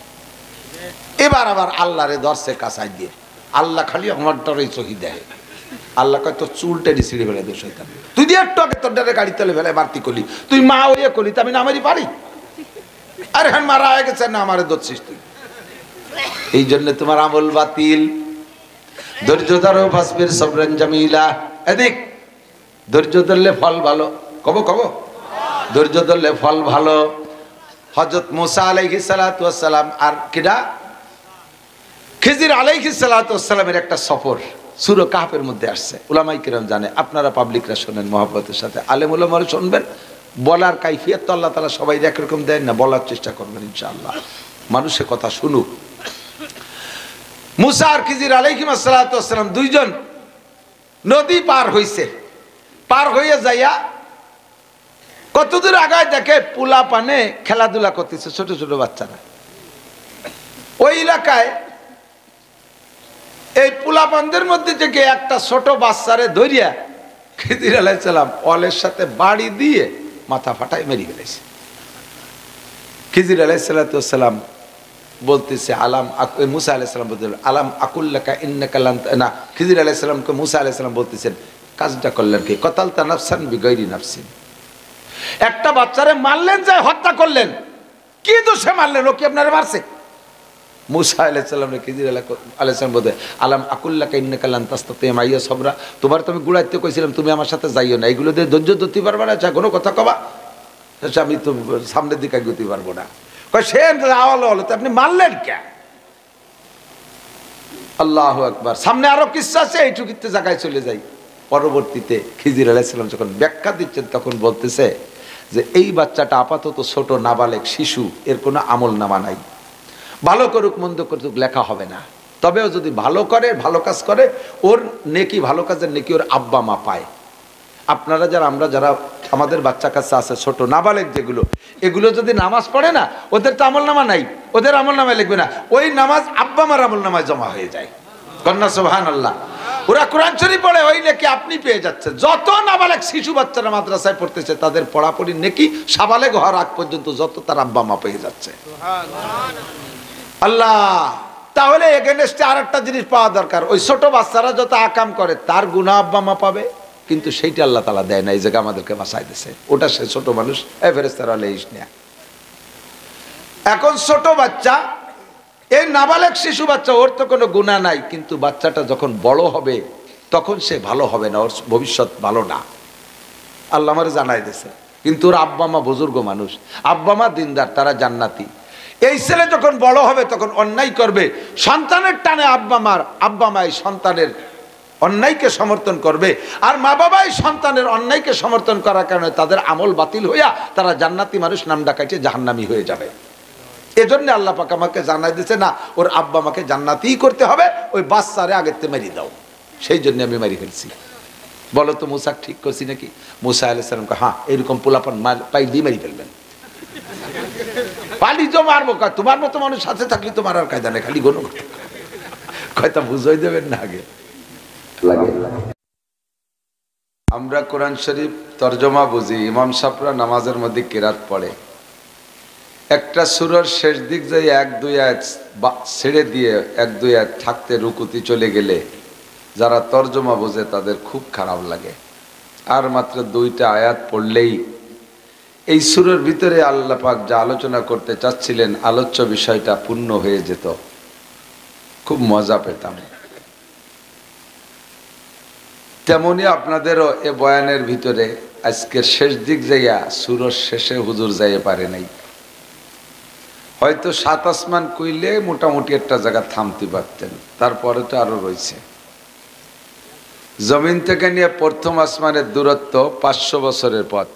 এবার আবার আল্লাহরে ধরছে কাছাই দিয়ে, আল্লাহ খালি আমারটারই চোখি দেয়। আল্লাহ কয় তোর চুলটারি ছিঁড়ে ফেলে দোষ হইতাম, তুই দিয়ে একটু আগে তোর ডারে গাড়ি তলে ফেলে বাড়তি করলি, তুই মা ওইয়ে করলি, আমি না আমারই পারি। আরে হ্যাঁ মারা হয়ে গেছে না, আমারে ধরছিস তুই, এই জন্য তোমার আমল বাতিল। ধৈর্য ধরো ফাসবির সবরান জামিলা, এদিক ধৈর্য ধরলে ফল ভালো, কব ধৈর্য ধরলে ফল ভালো। হযরত মুসা আলাইহিস সালাতু ওয়াস সালাম আর কিডা খিজির আলাইহিস সালাতু ওয়াস সালামের একটা সফর সূরা কাহফের মধ্যে আসছে, উলামায়ে কিরাম জানে, আপনারা পাবলিকরা শুনেন মহব্বতের সাথে, আলেম উলামারা শুনবেন। বলার কাইফিয়ত তো আল্লাহ তাআলা সবাই একরকম দেন না, বলার চেষ্টা করবেন ইনশাআল্লাহ, মানুষের কথা শুনুক। মুসা আর খিজির আলাইহিস সালাতু ওয়াস সালাম দুইজন নদী পার হইছে, পার হইয়া যাইয়া কতদূর আগায় দেখে পোলা পানে খেলাধুলা করতেছে ছোট ছোট বাচ্চারা। ওই এলাকায় এই পোলা পানদের মধ্যে থেকে একটা ছোট বাচ্চারে ধরিয়া খিজির আলাইহিস সালাম অলের সাথে বাড়ি দিয়ে মাথা ফাটায় মেরে ফেলেছে। খিজির আলাইহিস সালাম বলতেছে আলাম, মুসা আলাইহিস সালাম বলতে আলাম আকুল্লাকা ইন্নাকা লান না, খিজির আলাইহিস সালামকে মুসা আলাইহিস সালাম বলতেছেন কাজটা করলেন কি, কতালতা নাফসান বিগাইরি নাফসিন, একটা বাচ্চারে মারলেন, যায় হত্যা করলেন, কি দোষে মারলেন, ও কি আপনারা মারছে? মুসা আলাইহিস সালাম খিজির আলাইহিস সালাম বলতে আলাম আকুল্লাকা ইন্নাকা লান তাস্তাতিয়া মাইয়া সবরা, তোমার তো আমি গুড়াইতে কইছিলাম তুমি আমার সাথে যাইও না, এগুলো দিয়ে ধৈর্য ধরতে পারবে না, কোনো কথা কবা আমি তো সামনের দিকে এগোতে পারবো না। সে হলো তো আপনি মারলেন কে? আল্লাহু আকবার। সামনে আরো কিচ্ছা আছে, এইটুকুতে জায়গায় চলে যাই। পরবর্তীতে খিজির আলাইহিস সালাম যখন ব্যাখ্যা দিচ্ছেন তখন বলতেছে যে এই বাচ্চাটা আপাতত ছোট নাবালেক শিশু, এর কোনো আমল নামা নাই, ভালো করুক মন্দ করুক লেখা হবে না, তবেও যদি ভালো করে, ভালো কাজ করে, ওর নেকি, ভালো কাজের নেকি ওর আব্বা মা পায়। আপনারা যারা, আমরা যারা আমাদের বাচ্চা কাচ্চা আছে ছোট নাবালেক যেগুলো, এগুলো যদি নামাজ পড়ে না, ওদের তো আমল নামা নাই, ওদের আমল নামায় লিখবে না, ওই নামাজ আব্বা মার আমল নামায় জমা হয়ে যায়। কন্যা সুবহানাল্লাহ। ওরা কোরআন শরীফ পড়ে, ওই নেকি আপনি পেয়ে যাচ্ছেন। যত নাবালেক শিশু বাচ্চারা মাদ্রাসায় পড়তেছে তাদের পড়াপড়ির নেকি সাবালেগ হওয়ার আগ পর্যন্ত যত তার আব্বা মা পেয়ে যাচ্ছে। আল্লাহ, তাহলে এগেনস্টে আর একটা জিনিস পাওয়া দরকার, ওই ছোট বাচ্চারা যত আকাম করে তার গুনাহ আব্বা মা পাবে, কিন্তু সেইটা আল্লাহ তাআলা দেয় না, এই জায়গা আমাদেরকে বাঁচাই দিয়েছে। ওটা সে ছোট মানুষ, ফেরেশতারা লেইস না। এখন ছোট বাচ্চা এই নাবালেগ শিশু বাচ্চা, ওর তো কোনো গুনাহ নাই, কিন্তু বাচ্চাটা যখন বড় হবে তখন সে ভালো হবে না, ওর ভবিষ্যৎ ভালো না, আল্লাহ আমারে জানাই দিয়েছে। কিন্তু ওর আব্বা মা বুজুর্গ মানুষ, আব্বা মা দিনদার, তারা জান্নাতি। এই ছেলে যখন বড় হবে তখন অন্যায় করবে, সন্তানের টানে আব্বা মা এই সন্তানের অন্যায়কে সমর্থন করবে, আর মা বাবাই সন্তানের অন্যায়কে সমর্থন করার কারণে তাদের আমল বাতিল হইয়া তারা জান্নাতি মানুষ নাম ডাকাইছে জাহান্নামী হয়ে যাবে। এজন্য আল্লাহ পাক আমাকে জানাই দিয়েছে, না, ওর আব্বা মাকে জান্নাতিই করতে হবে, ওই বাচ্চারে আগের থেকে মেরে দাও। সেই জন্য আমি মারি ফেলছি। বলো তো মুসা ঠিক করছি নাকি? মুসা আলাইহিস সালামকে হ্যাঁ, এরকম পোলাপান পাই দিয়ে মারি ফেলবেন। পালি তো মারবো, তোমার মতো মানুষ সাথে থাকলে তোমার আর কায়দা নেই, খালি গনো কয়টা বুঝাই দেবেন না আগে লাগে। আমরা কোরআন শরীফ তরজমা বুঝি, ইমাম সাহেবরা নামাজের মধ্যে কিরাত পড়ে, একটা সূরার শেষ দিক যাই 1-2 আয়াত ছেড়ে দিয়ে 1-2 আয়াত থাকতে রুকুতি চলে গেলে যারা তরজমা বোঝে তাদের খুব খারাপ লাগে। আর মাত্র 2টা আয়াত পড়লেই এই সূরার ভিতরে আল্লাহ পাক যা আলোচনা করতে চাচ্ছিলেন আলোচ্য বিষয়টা পূর্ণ হয়ে যেত, খুব মজা পেতাম। তেমনি আপনাদেরও এ বয়ানের ভিতরে আজকের শেষ দিক যাইয়া সূরার শেষে হুজুর যাইয়ে পারে নাই, হয়তো 7 আসমান কইলে মোটামুটি একটা জায়গা থামতে পারতেন, তারপরে তো আরো রয়েছে। জমিন থেকে নিয়ে প্রথম আসমানের দূরত্ব 500 বছরের পথ।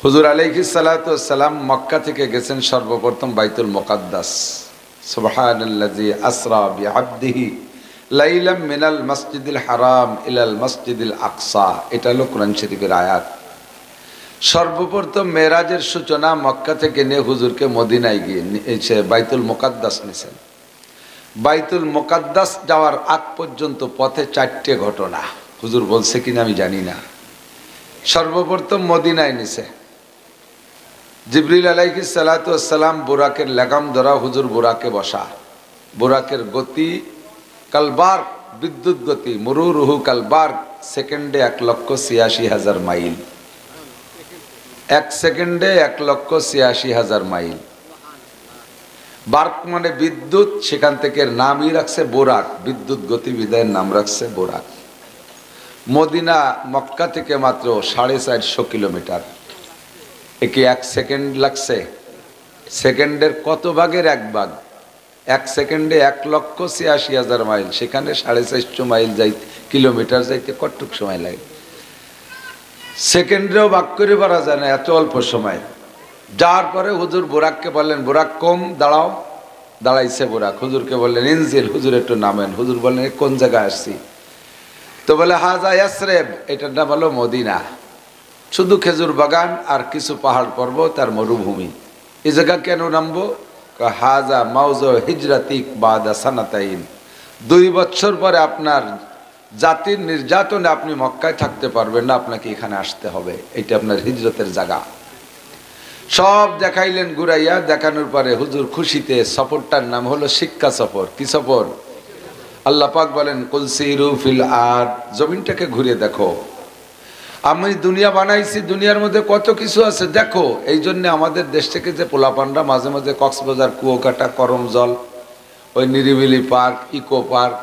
হুজুর আলাইহিস সালাতু ওয়াস সালাম মক্কা থেকে গেছেন সর্বপ্রথম বাইতুল মুকাদ্দাস। সুবহানাল্লাযী আসরা বিআবদিহি লাইলাম মিনাল মসজিদিল হারাম ইলাল মসজিদিল আকসা, এটা হলো কোরআন শরীফের আয়াত। সর্বপ্রথম মেরাজের সূচনা মক্কা থেকে নিয়ে হুজুরকে মদিনায় গিয়ে বাইতুল মুকাদ্দাস নিয়েছেন। বাইতুল মুকাদ্দাস যাওয়ার আগ পর্যন্ত পথে 4টে ঘটনা, হুজুর বলছে কিনা আমি জানি না। সর্বপ্রথম মদিনায় নিছে, জিবরিল আলাইহিস সালাতু ওয়াস সালাম বুরাকের লাগাম ধরা, হুজুর বুরাকে বসা, বুরাকের গতি কালবার, বিদ্যুৎ গতি, মুরুরুহু কালবার, সেকেন্ডে 1,86,000 মাইল, 1 সেকেন্ডে 1,86,000 মাইল। বার্ক মানে বিদ্যুৎ, সেখান থেকে নামই রাখছে বোরাক, বিদ্যুৎ গতিবিধায়ের নাম রাখছে বোরাক। মদিনা মক্কা থেকে মাত্র 450 কিলোমিটার, একে 1 সেকেন্ড লাগছে? সেকেন্ডের কত ভাগের 1 ভাগ? 1 সেকেন্ডে 1,86,000 মাইল, সেখানে 450 মাইল যাইতে, কিলোমিটার যাইতে কতটুক সময় লাগে? সেকেন্ডেও ভাগ করে পারা যায় না, এত অল্প সময়। যার পরে হুজুর বুরাককে বললেন, বুরাক কম, দাঁড়াও। দাঁড়াইছে বুরাক, হুজুরকে বললেন ইনজিল, হুজুর একটু নামেন। হুজুর বললেন কোন জায়গায় আসছি? তো বলে হাজা ইয়াসরিব, এটার নাম হলো মদিনা, শুধু খেজুর বাগান আর কিছু পাহাড় পর্বত আর মরুভূমি। এই জায়গা কেন নামবো? হাজা মাউজু হিজরাতিক বাদা সানাতাইন, 2 বছর পরে আপনার জাতির নির্যাতনে আপনি মক্কায় থাকতে পারবেন না, আপনাকে এখানে আসতে হবে, এটা আপনার হিজরতের জায়গা। সব দেখাইলেন ঘুরাইয়া, দেখানোর পরে হুজুর খুশিতে, সফরটার নাম হলো শিক্ষা সফর। কি সফর? আল্লাহ পাক বলেন কুল সিরু ফিল আরদ, জমিনটাকে ঘুরে দেখো, আমি দুনিয়া বানাইছি, দুনিয়ার মধ্যে কত কিছু আছে দেখো। এই জন্য আমাদের দেশ থেকে যে পোলাপানরা মাঝে মাঝে কক্সবাজার, কুয়াকাটা, করমজল, ওই নিরিবিলি পার্ক, ইকো পার্ক,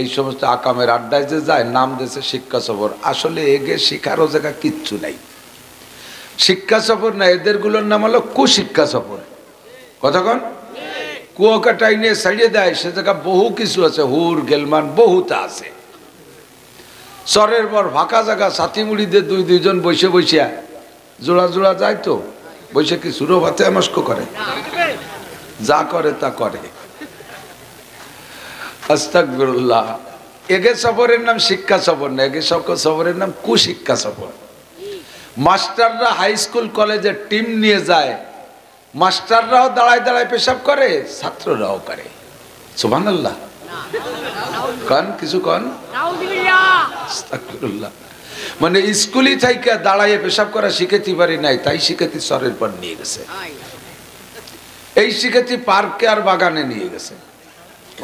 এই সমস্ত আকামের আড্ডায় যে যায়, নাম দিয়েছে শিক্ষা সফর। আসলে এগে শিখারও জায়গা কিচ্ছু নাই, শিক্ষা সফর না, এদেরগুলোর নাম হলো কুশিক্ষা সফর। কতক্ষণ কুয়াকাটাই নিয়ে ছাড়িয়ে দেয়, সে জায়গা বহু কিছু আছে, হুর গেলমান বহুতা আছে। চরের পর ফাঁকা জায়গা, সাথী মুড়িতে 2-2 বসে বসিয়া জোড়া জোড়া যায়, তো বসে কি সুরো ভাতে মস্ক করে, যা করে তা করে। আস্তাগফিরুল্লাহ। এগে সফরের নাম শিক্ষা সফর না, এগে সফরের নাম কুশিক্ষা সফর। মাস্টাররা হাই স্কুল কলেজে টিম নিয়ে যায়, মাস্টাররাও দাঁড়ায় দাঁড়ায় পেশাব করে, ছাত্ররাও করে। সুবহানাল্লাহ। কন কিছু কন। আস্তাগফিরুল্লাহ। মানে স্কুলই থেকে দাঁড়াইয়ে পেশাব করা শিখেতে পারি নাই, তাই শিখেতে সরের পর নিয়ে গেছে, এই শিখেতে পার্কে আর বাগানে নিয়ে গেছে।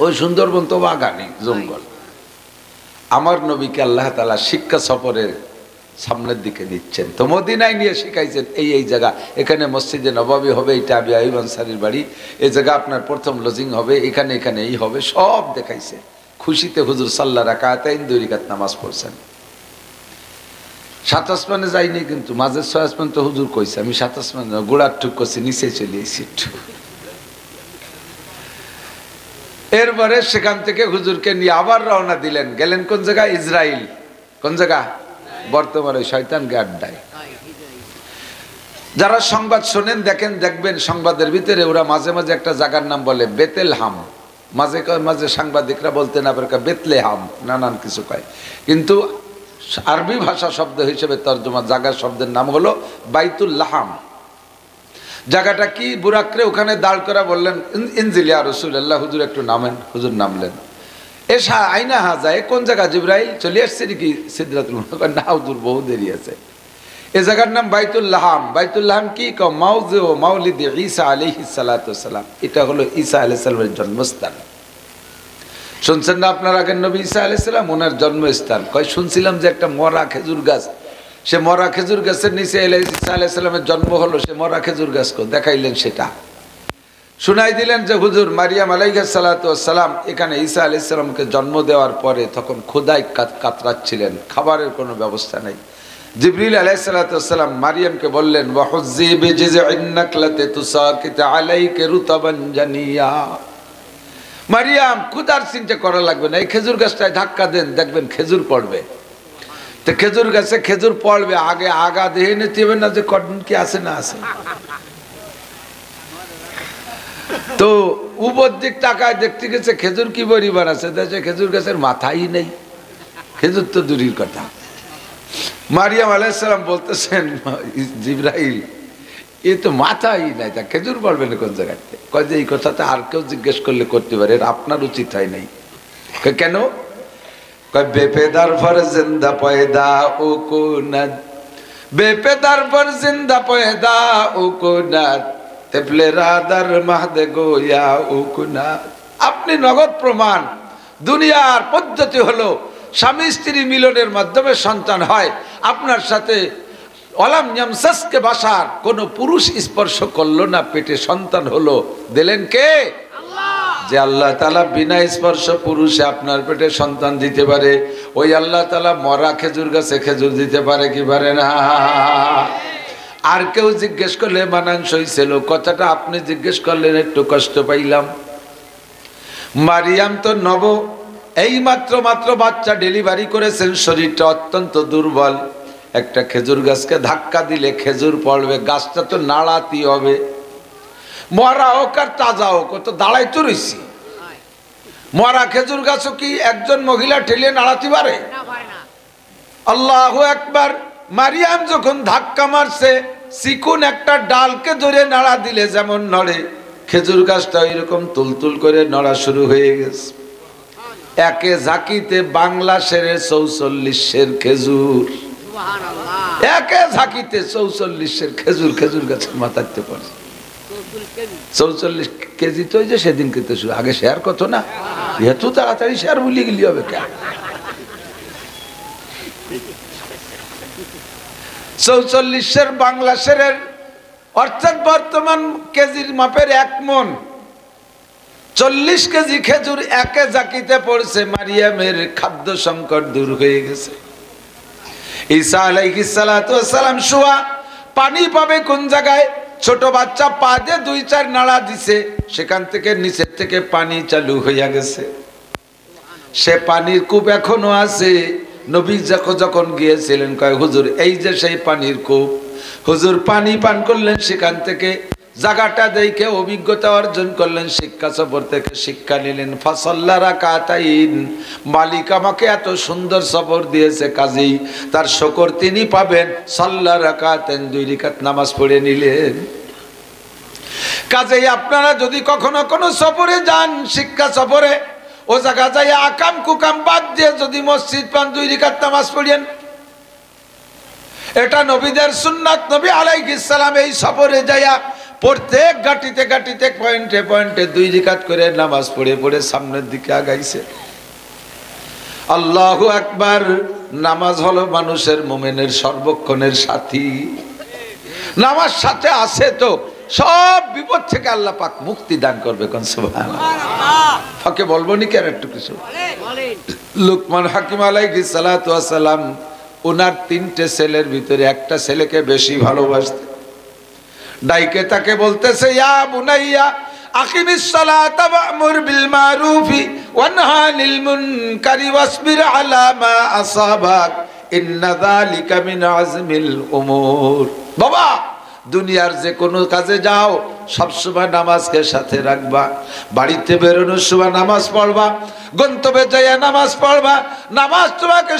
ওই সুন্দরবন তো বাগানে, জঙ্গল। আমার নবীকে আল্লাহ তাআলা শিক্ষা সফরের সামনের দিকে নিচ্ছেন। তো মদিনায় নিয়ে শিখাইছেন এই জায়গা, এখানে মসজিদে নববী হবে, এটা আবু আইয়ুব আনসারীর বাড়ি, এই জায়গা আপনার প্রথম লজিং হবে, এখানে এখানে এই হবে, সব দেখাইছে। খুশিতে হুজুর সাল্লাহ রাকাতাইন 2 রাকাত নামাজ পড়ছেন। 7 আসমানে যাইনি, কিন্তু মাঝের 6 আসমান তো হুজুর কইছে, আমি 7 আসমান গোড়ার টুক করছি, নিচে চলে এসেছি একটু। এরপরে সেখান থেকে হুজুরকে নিয়ে আবার রওনা দিলেন, গেলেন কোন জায়গায়? ইসরাইল। কোন জায়গা? বর্তমানে শয়তানকে আড্ডায়। যারা সংবাদ শোনেন দেখেন, দেখবেন সংবাদের ভিতরে ওরা মাঝে মাঝে একটা জায়গার নাম বলে বেতেলহাম, মাঝে মাঝে সাংবাদিকরা বলতে না পারে বেতলেহাম, নানান কিছু কয়, কিন্তু আরবি ভাষা শব্দ হিসেবে তর্জমা জায়গার শব্দের নাম হলো বাইতুল লাহাম। জায়গাটা কি? বুরাকরে ওখানে দাঁড় করা বললেন ইনজিলিয়া রাসূলুল্লাহ, হুজুর একটু নামেন। হুজুর নামলেন। এসা আইনা হাজায়, কোন জায়গা জিবরাইল? চলে আসছে নাকি সিদরাতুল মুনতাহা? না হুজুর, বহু দেরি আছে। এই জায়গার নাম বাইতুল লাহাম। বাইতুল লাহাম কি? মাউযিউ মাউলিদি ঈসা আলাইহিস সালাতু ওয়াস সালাম। এটা হলো ঈসা আলাইহিস সালামের জন্মস্থান। শুনছেন না আপনার আগের নবী ঈসা আলাইহিস সালাম, ওনার জন্মস্থান। কয় শুনছিলাম যে একটা মরা খেজুর গাছ, সে মরা খেজুর গাছের নিচে ঈসা আলাইহিস সালামের জন্ম হলো, সে মরা খেজুর গাছকে দেখাইলেন, সেটা শুনাই দিলেন যে হুজুর মারিয়াম আলাইহিস সালাতু ওয়াস সালাম এখানে ঈসা আলাইহিস সালামকে জন্ম দেওয়ার পরে তখন ক্ষুধায় কাতরাচ্ছিলেন, খাবারের কোনো ব্যবস্থা নেই। জিবরিল আলাইহিস সালাতু ওয়াস সালাম মারিয়ামকে বললেন, ওয়াহুজ্জি বিজিযইন নাকলাতি তুসাকিত আলাইকা রুতাবান জানিয়া। মারিয়াম, ক্ষুধার চিন্তা করা লাগবে না, এই খেজুর গাছটায় ধাক্কা দেন, দেখবেন খেজুর পড়বে। তো খেজুর গাছে খেজুর পড়বে, আগে আগা দেহে নিতে হবে না যে কটন কি আছে না আছে। তো উপর দিক টাকায় দেখতে গেছে খেজুর কি পরিমাণ আছে, দেখছে খেজুর গাছের মাথাই নেই, খেজুর তো দূরের কথা। মারিয়াম আলাইহিস সালাম বলতেছেন, জিবরাইল এ তো মাথাই নাই, তা খেজুর পড়বে না কোন জায়গাতে? কয় যে এই কথাটা আর কেউ জিজ্ঞেস করলে করতে পারে, আপনার উচিত হয় নাই। কেন? কয় বেপেদার পর জিন্দা পয়দা ও কোনাদ, বেপেদার পর জিন্দা পয়দা ও কোনাদ, তেপলে রাদার মাহদে গোয়া ও কোনাদ। আপনি নগদ প্রমাণ। দুনিয়ার পদ্ধতি হলো স্বামী স্ত্রী মিলনের মাধ্যমে সন্তান হয়। আপনার সাথে ওয়ালাম ইয়ামসাসকে বাসার কোনো পুরুষ স্পর্শ করলো না, পেটে সন্তান হলো, দিলেন কে? যে আল্লাহ তাআলা বিনা স্পর্শ পুরুষে আপনার পেটে সন্তান দিতে পারে, ওই আল্লাহ তাআলা মরা খেজুর গাছে খেজুর দিতে পারে কি পারে না? আর কেউ জিজ্ঞেস করলে মানানসই ছিল, কথাটা আপনি জিজ্ঞেস করলেন একটু কষ্ট পাইলাম। মারিয়াম তো নব, এই মাত্র বাচ্চা ডেলিভারি করেছেন, শরীরটা অত্যন্ত দুর্বল। একটা খেজুর গাছকে ধাক্কা দিলে খেজুর পড়বে, গাছটা তো নাড়াতে হবে, মরা হোক আর তাজা হোক, তো দাঁড়াই তো রয়েছি। মরা খেজুর গাছও কি একজন মহিলা ঠেলিয়ে নাড়াতে পারে? আল্লাহু আকবার। মারিয়াম যখন ধাক্কা মারছে, চিকুন একটা ডালকে ধরে নাড়া দিলে যেমন নড়ে, খেজুর গাছটা এরকম তুলতুল করে নড়া শুরু হয়ে গেছে। একে ঝাঁকিতে বাংলা শেরের 44 সের খেজুর, একে ঝাঁকিতে 44 সের খেজুর খেজুর গাছের মাথাতে পড়ে। 44 কেজি তো যে সেদিন খেতে শুরু, আগে শেয়ার কত না, এত তাড়াতাড়ি শেয়ার ভুলিয়ে গেলি হবে কেন? 44 সের বাংলা শেরের অর্থাৎ বর্তমান কেজির মাপের 1 মণ, 40 কেজি খেজুর একে জাকিতে পড়ছে। মারিয়ামের খাদ্য সংকট দূর হয়ে গেছে। ঈসা আলাইহিস সালাতু ওয়াস সালাম শুয়া, পানি পাবে কোন জায়গায়? ছোট বাচ্চা পা দিয়ে 2-4 নাড়া দিছে, সেখান থেকে নিচের থেকে পানি চালু হইয়া গেছে। সে পানির কূপ এখনো আছে। নবী যখন গিয়েছিলেন, কয় হুজুর এই যে সেই পানির কূপ। হুজুর পানি পান করলেন, সেখান থেকে জায়গাটা দেখে অভিজ্ঞতা অর্জন করলেন, শিক্ষা সফর থেকে শিক্ষা নিলেন। ফাসাল্লা রাকাতাইন, মালিক আমাকে এত সুন্দর সফর দিয়েছে, কাজেই তার শুকর তিনি পাবেন। সাল্লা রাকাতাইন, 2 রাকাত নামাজ পড়ে নিলেন। কাজেই আপনারা যদি কখনো কোনো সফরে যান, শিক্ষা সফরে, ও জায়গা যাই আকাম কুকাম বাদ দিয়ে যদি মসজিদ পান, 2 রাকাত নামাজ পড়েন। এটা নবীদের সুন্নাত। নবী আলাইহিস সালাম এই সফরে যাইয়া প্রত্যেক গাটিতে পয়েন্টে 2 রাকাত করে নামাজ পড়ে সামনের দিকে আগাইছে। আল্লাহু আকবার। নামাজ হলো মানুষের মুমিনের সর্বক্ষণের সাথী। নামাজ সাথে আছে তো সব বিপদ থেকে আল্লাহ পাক মুক্তি দান করবে। কোন সুবহানাল্লাহ। ফাঁকে বলবো নি কেন একটু কিছু? লুকমান হাকিম আলাইহিস সালাতু ওয়াস সালাম ওনার 3টে ছেলের ভিতরে একটা ছেলেকে বেশি ভালোবাসতেন। ডাইকে তাকে বলতেছে, ইয়া বুনাইয়া আকিমিস সালাতা ওয়া'মুর বিল মারুফি ওয়ানহা আনিল মুনকারি ওয়াসবির আলা মা আসাবাক ইন্না যালিকা মিন আজমিল উমুর। বাবা, দুনিয়ার যে কোনো কাজে যাও সবসময় নামাজকে সাথে রাখবা। বাড়িতে বেরোনোর সময় নামাজ পড়বা, গন্তব্যে যাইয়া নামাজ পড়বা। নামাজ তোমাকে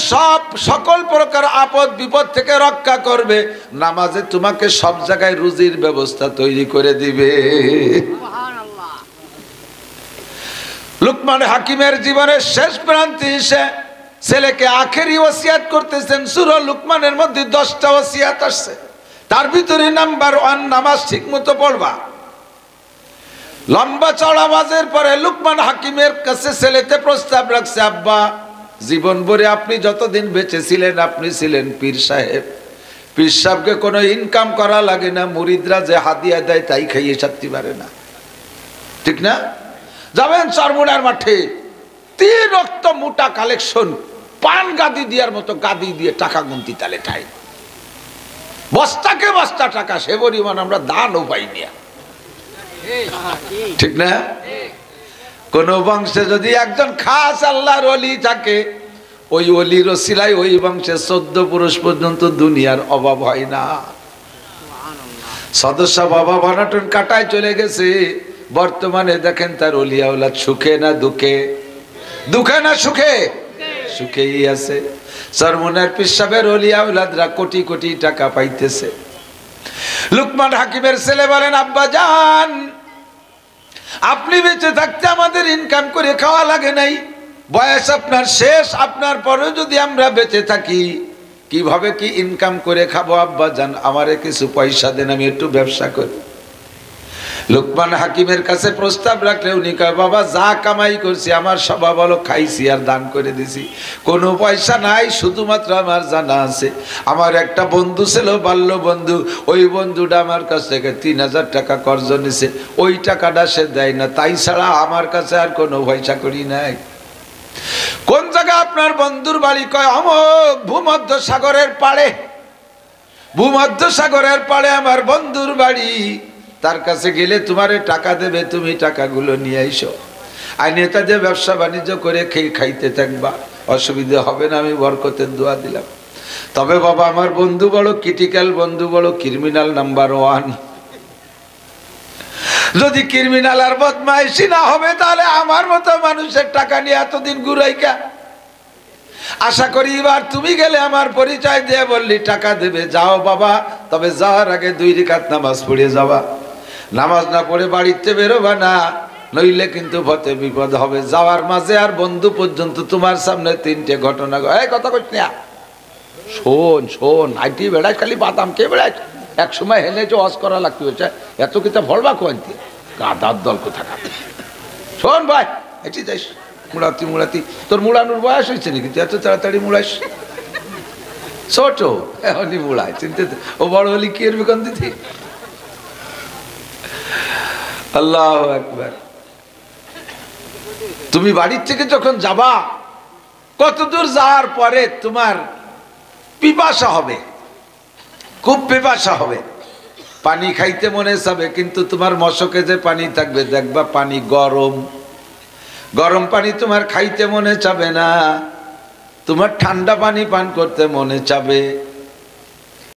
সকল প্রকার আপদ বিপদ থেকে রক্ষা করবে। নামাজে তোমাকে সব জায়গায় রুজির ব্যবস্থা তৈরি করে দিবে। লুকমান হাকিমের জীবনের শেষ প্রান্তে এসে ছেলেকে আখেরি ওসিয়াত করতেছেন। সূরা লুকমানের মধ্যে 10টা ওসিয়াত আসছে, তার ভিতরে নাম্বার 1 নামাজ ঠিক মতো পড়বা। লম্বা চড়া ওয়াজের পরে লুকমান হাকিমের কাছে ছেলেতে প্রস্তাব রাখছে, আব্বা জীবন ভরে আপনি যতদিন বেঁচে ছিলেন আপনি ছিলেন পীর সাহেব। পীর সাহেবকে কোনো ইনকাম করা লাগে না, মুরিদরা যে হাদিয়া দেয় তাই খাইয়ে সারতে পারে না, ঠিক না? যাবেন চরমুনার মাঠে 3 রক্ত মোটা কালেকশন, পান গাদি দিয়ার মতো গাদি দিয়ে টাকা গুনতি তালে ঠাই, বস্তাকে বস্তা টাকা, সে পরিমাণ আমরা দানও পাইনি, ঠিক না? কোন বংশে যদি একজন খাস আল্লাহর ওলি থাকে, ওই ওলির ওসিলায় ওই বংশে 14 পুরুষ পর্যন্ত দুনিয়ার অভাব হয় না। সদস্য বাবা বানাটন কাটায় চলে গেছে, বর্তমানে দেখেন তার ওলিয়া ওলাদ সুখে না দুঃখে, দুঃখে না সুখে, সুখেই আছে। চরমুনার পীর সাহেবের ওলিয়া ওলাদরা কোটি কোটি টাকা পাইতেছে। লুকমান হাকিমের ছেলে বলেন, আব্বা জান আপনি বেঁচে থাকতে আমাদের ইনকাম করে খাওয়া লাগে নাই, বয়স আপনার শেষ, আপনার পরেও যদি আমরা বেঁচে থাকি কিভাবে কি ইনকাম করে খাবো? আব্বা জান আমারে কিছু পয়সা দেন, আমি একটু ব্যবসা করি। লুকমান হাকিমের কাছে প্রস্তাব রাখলে উনি কয়, বাবা যা কামাই করছি আমার স্বভাব হলো খাইছি আর দান করে দিছি, কোনো পয়সা নাই। শুধুমাত্র আমার জানা আছে আমার একটা বন্ধু ছিল, বাল্য বন্ধু, ওই বন্ধুটা আমার কাছ থেকে 3000 টাকা কর্জ নিছে, ওই টাকাটা সে দেয় না, তাই ছাড়া আমার কাছে আর কোনো পয়সা করি নাই। কোন জায়গা আপনার বন্ধুর বাড়ি? কয় অমুক ভূমধ্য সাগরের পাড়ে, ভূমধ্য সাগরের পাড়ে আমার বন্ধুর বাড়ি, তার কাছে গেলে তোমারে টাকা দেবে, তুমি টাকাগুলো নিয়ে আইসো, আইনে তাদের ব্যবসা বাণিজ্য করে খেয়ে খাইতে থাকবা, অসুবিধা হবে না, আমি বরকতের দোয়া দিলাম। তবে বাবা আমার বন্ধু বড় ক্রিটিক্যাল, বন্ধু বড় ক্রিমিনাল নাম্বার 1। যদি ক্রিমিনাল আর বদমাইশি না হবে তাহলে আমার মতো মানুষের টাকা নিয়ে এতদিন ঘুরাইকা। আশা করি এবার তুমি গেলে আমার পরিচয় দিয়ে বললি টাকা দেবে, যাও বাবা, তবে যাওয়ার আগে 2 রাকাত নামাজ পড়ে যাবা। নামাজ না পড়ে বাড়িতে বেরোবা না, নইলে কিন্তু পথে বিপদ হবে। যাওয়ার মাঝে আর বন্ধু পর্যন্ত তোমার সামনে 3টে ঘটনা। এই কথা কইস না, শোন শোন, আইটি বেড়াই খালি বাদাম কে বেড়াই, এক সময় হেনেছে অস করা লাগতে হয়েছে, এত কিতা ভরবা কোয়ান্তি গাদার দল কোথাকার। শোন ভাই, এটি যাইস মুড়াতি মুড়াতি, তোর মুড়ানোর বয়স হয়েছে নাকি? তুই এত তাড়াতাড়ি মুড়াইস? ছোট এখনই মুড়ায়, চিনতে ও বড় হলি কি এর বেকন দিতি? আল্লাহু আকবার। তুমি বাড়ির থেকে যখন যাবা, কতদূর যাওয়ার পরে তোমার পিপাসা হবে, খুব পিপাসা হবে, পানি খাইতে মনে চাবে, কিন্তু তোমার মশকে যে পানি থাকবে দেখবা পানি গরম, গরম পানি তোমার খাইতে মনে চাবে না, তোমার ঠান্ডা পানি পান করতে মনে চাবে।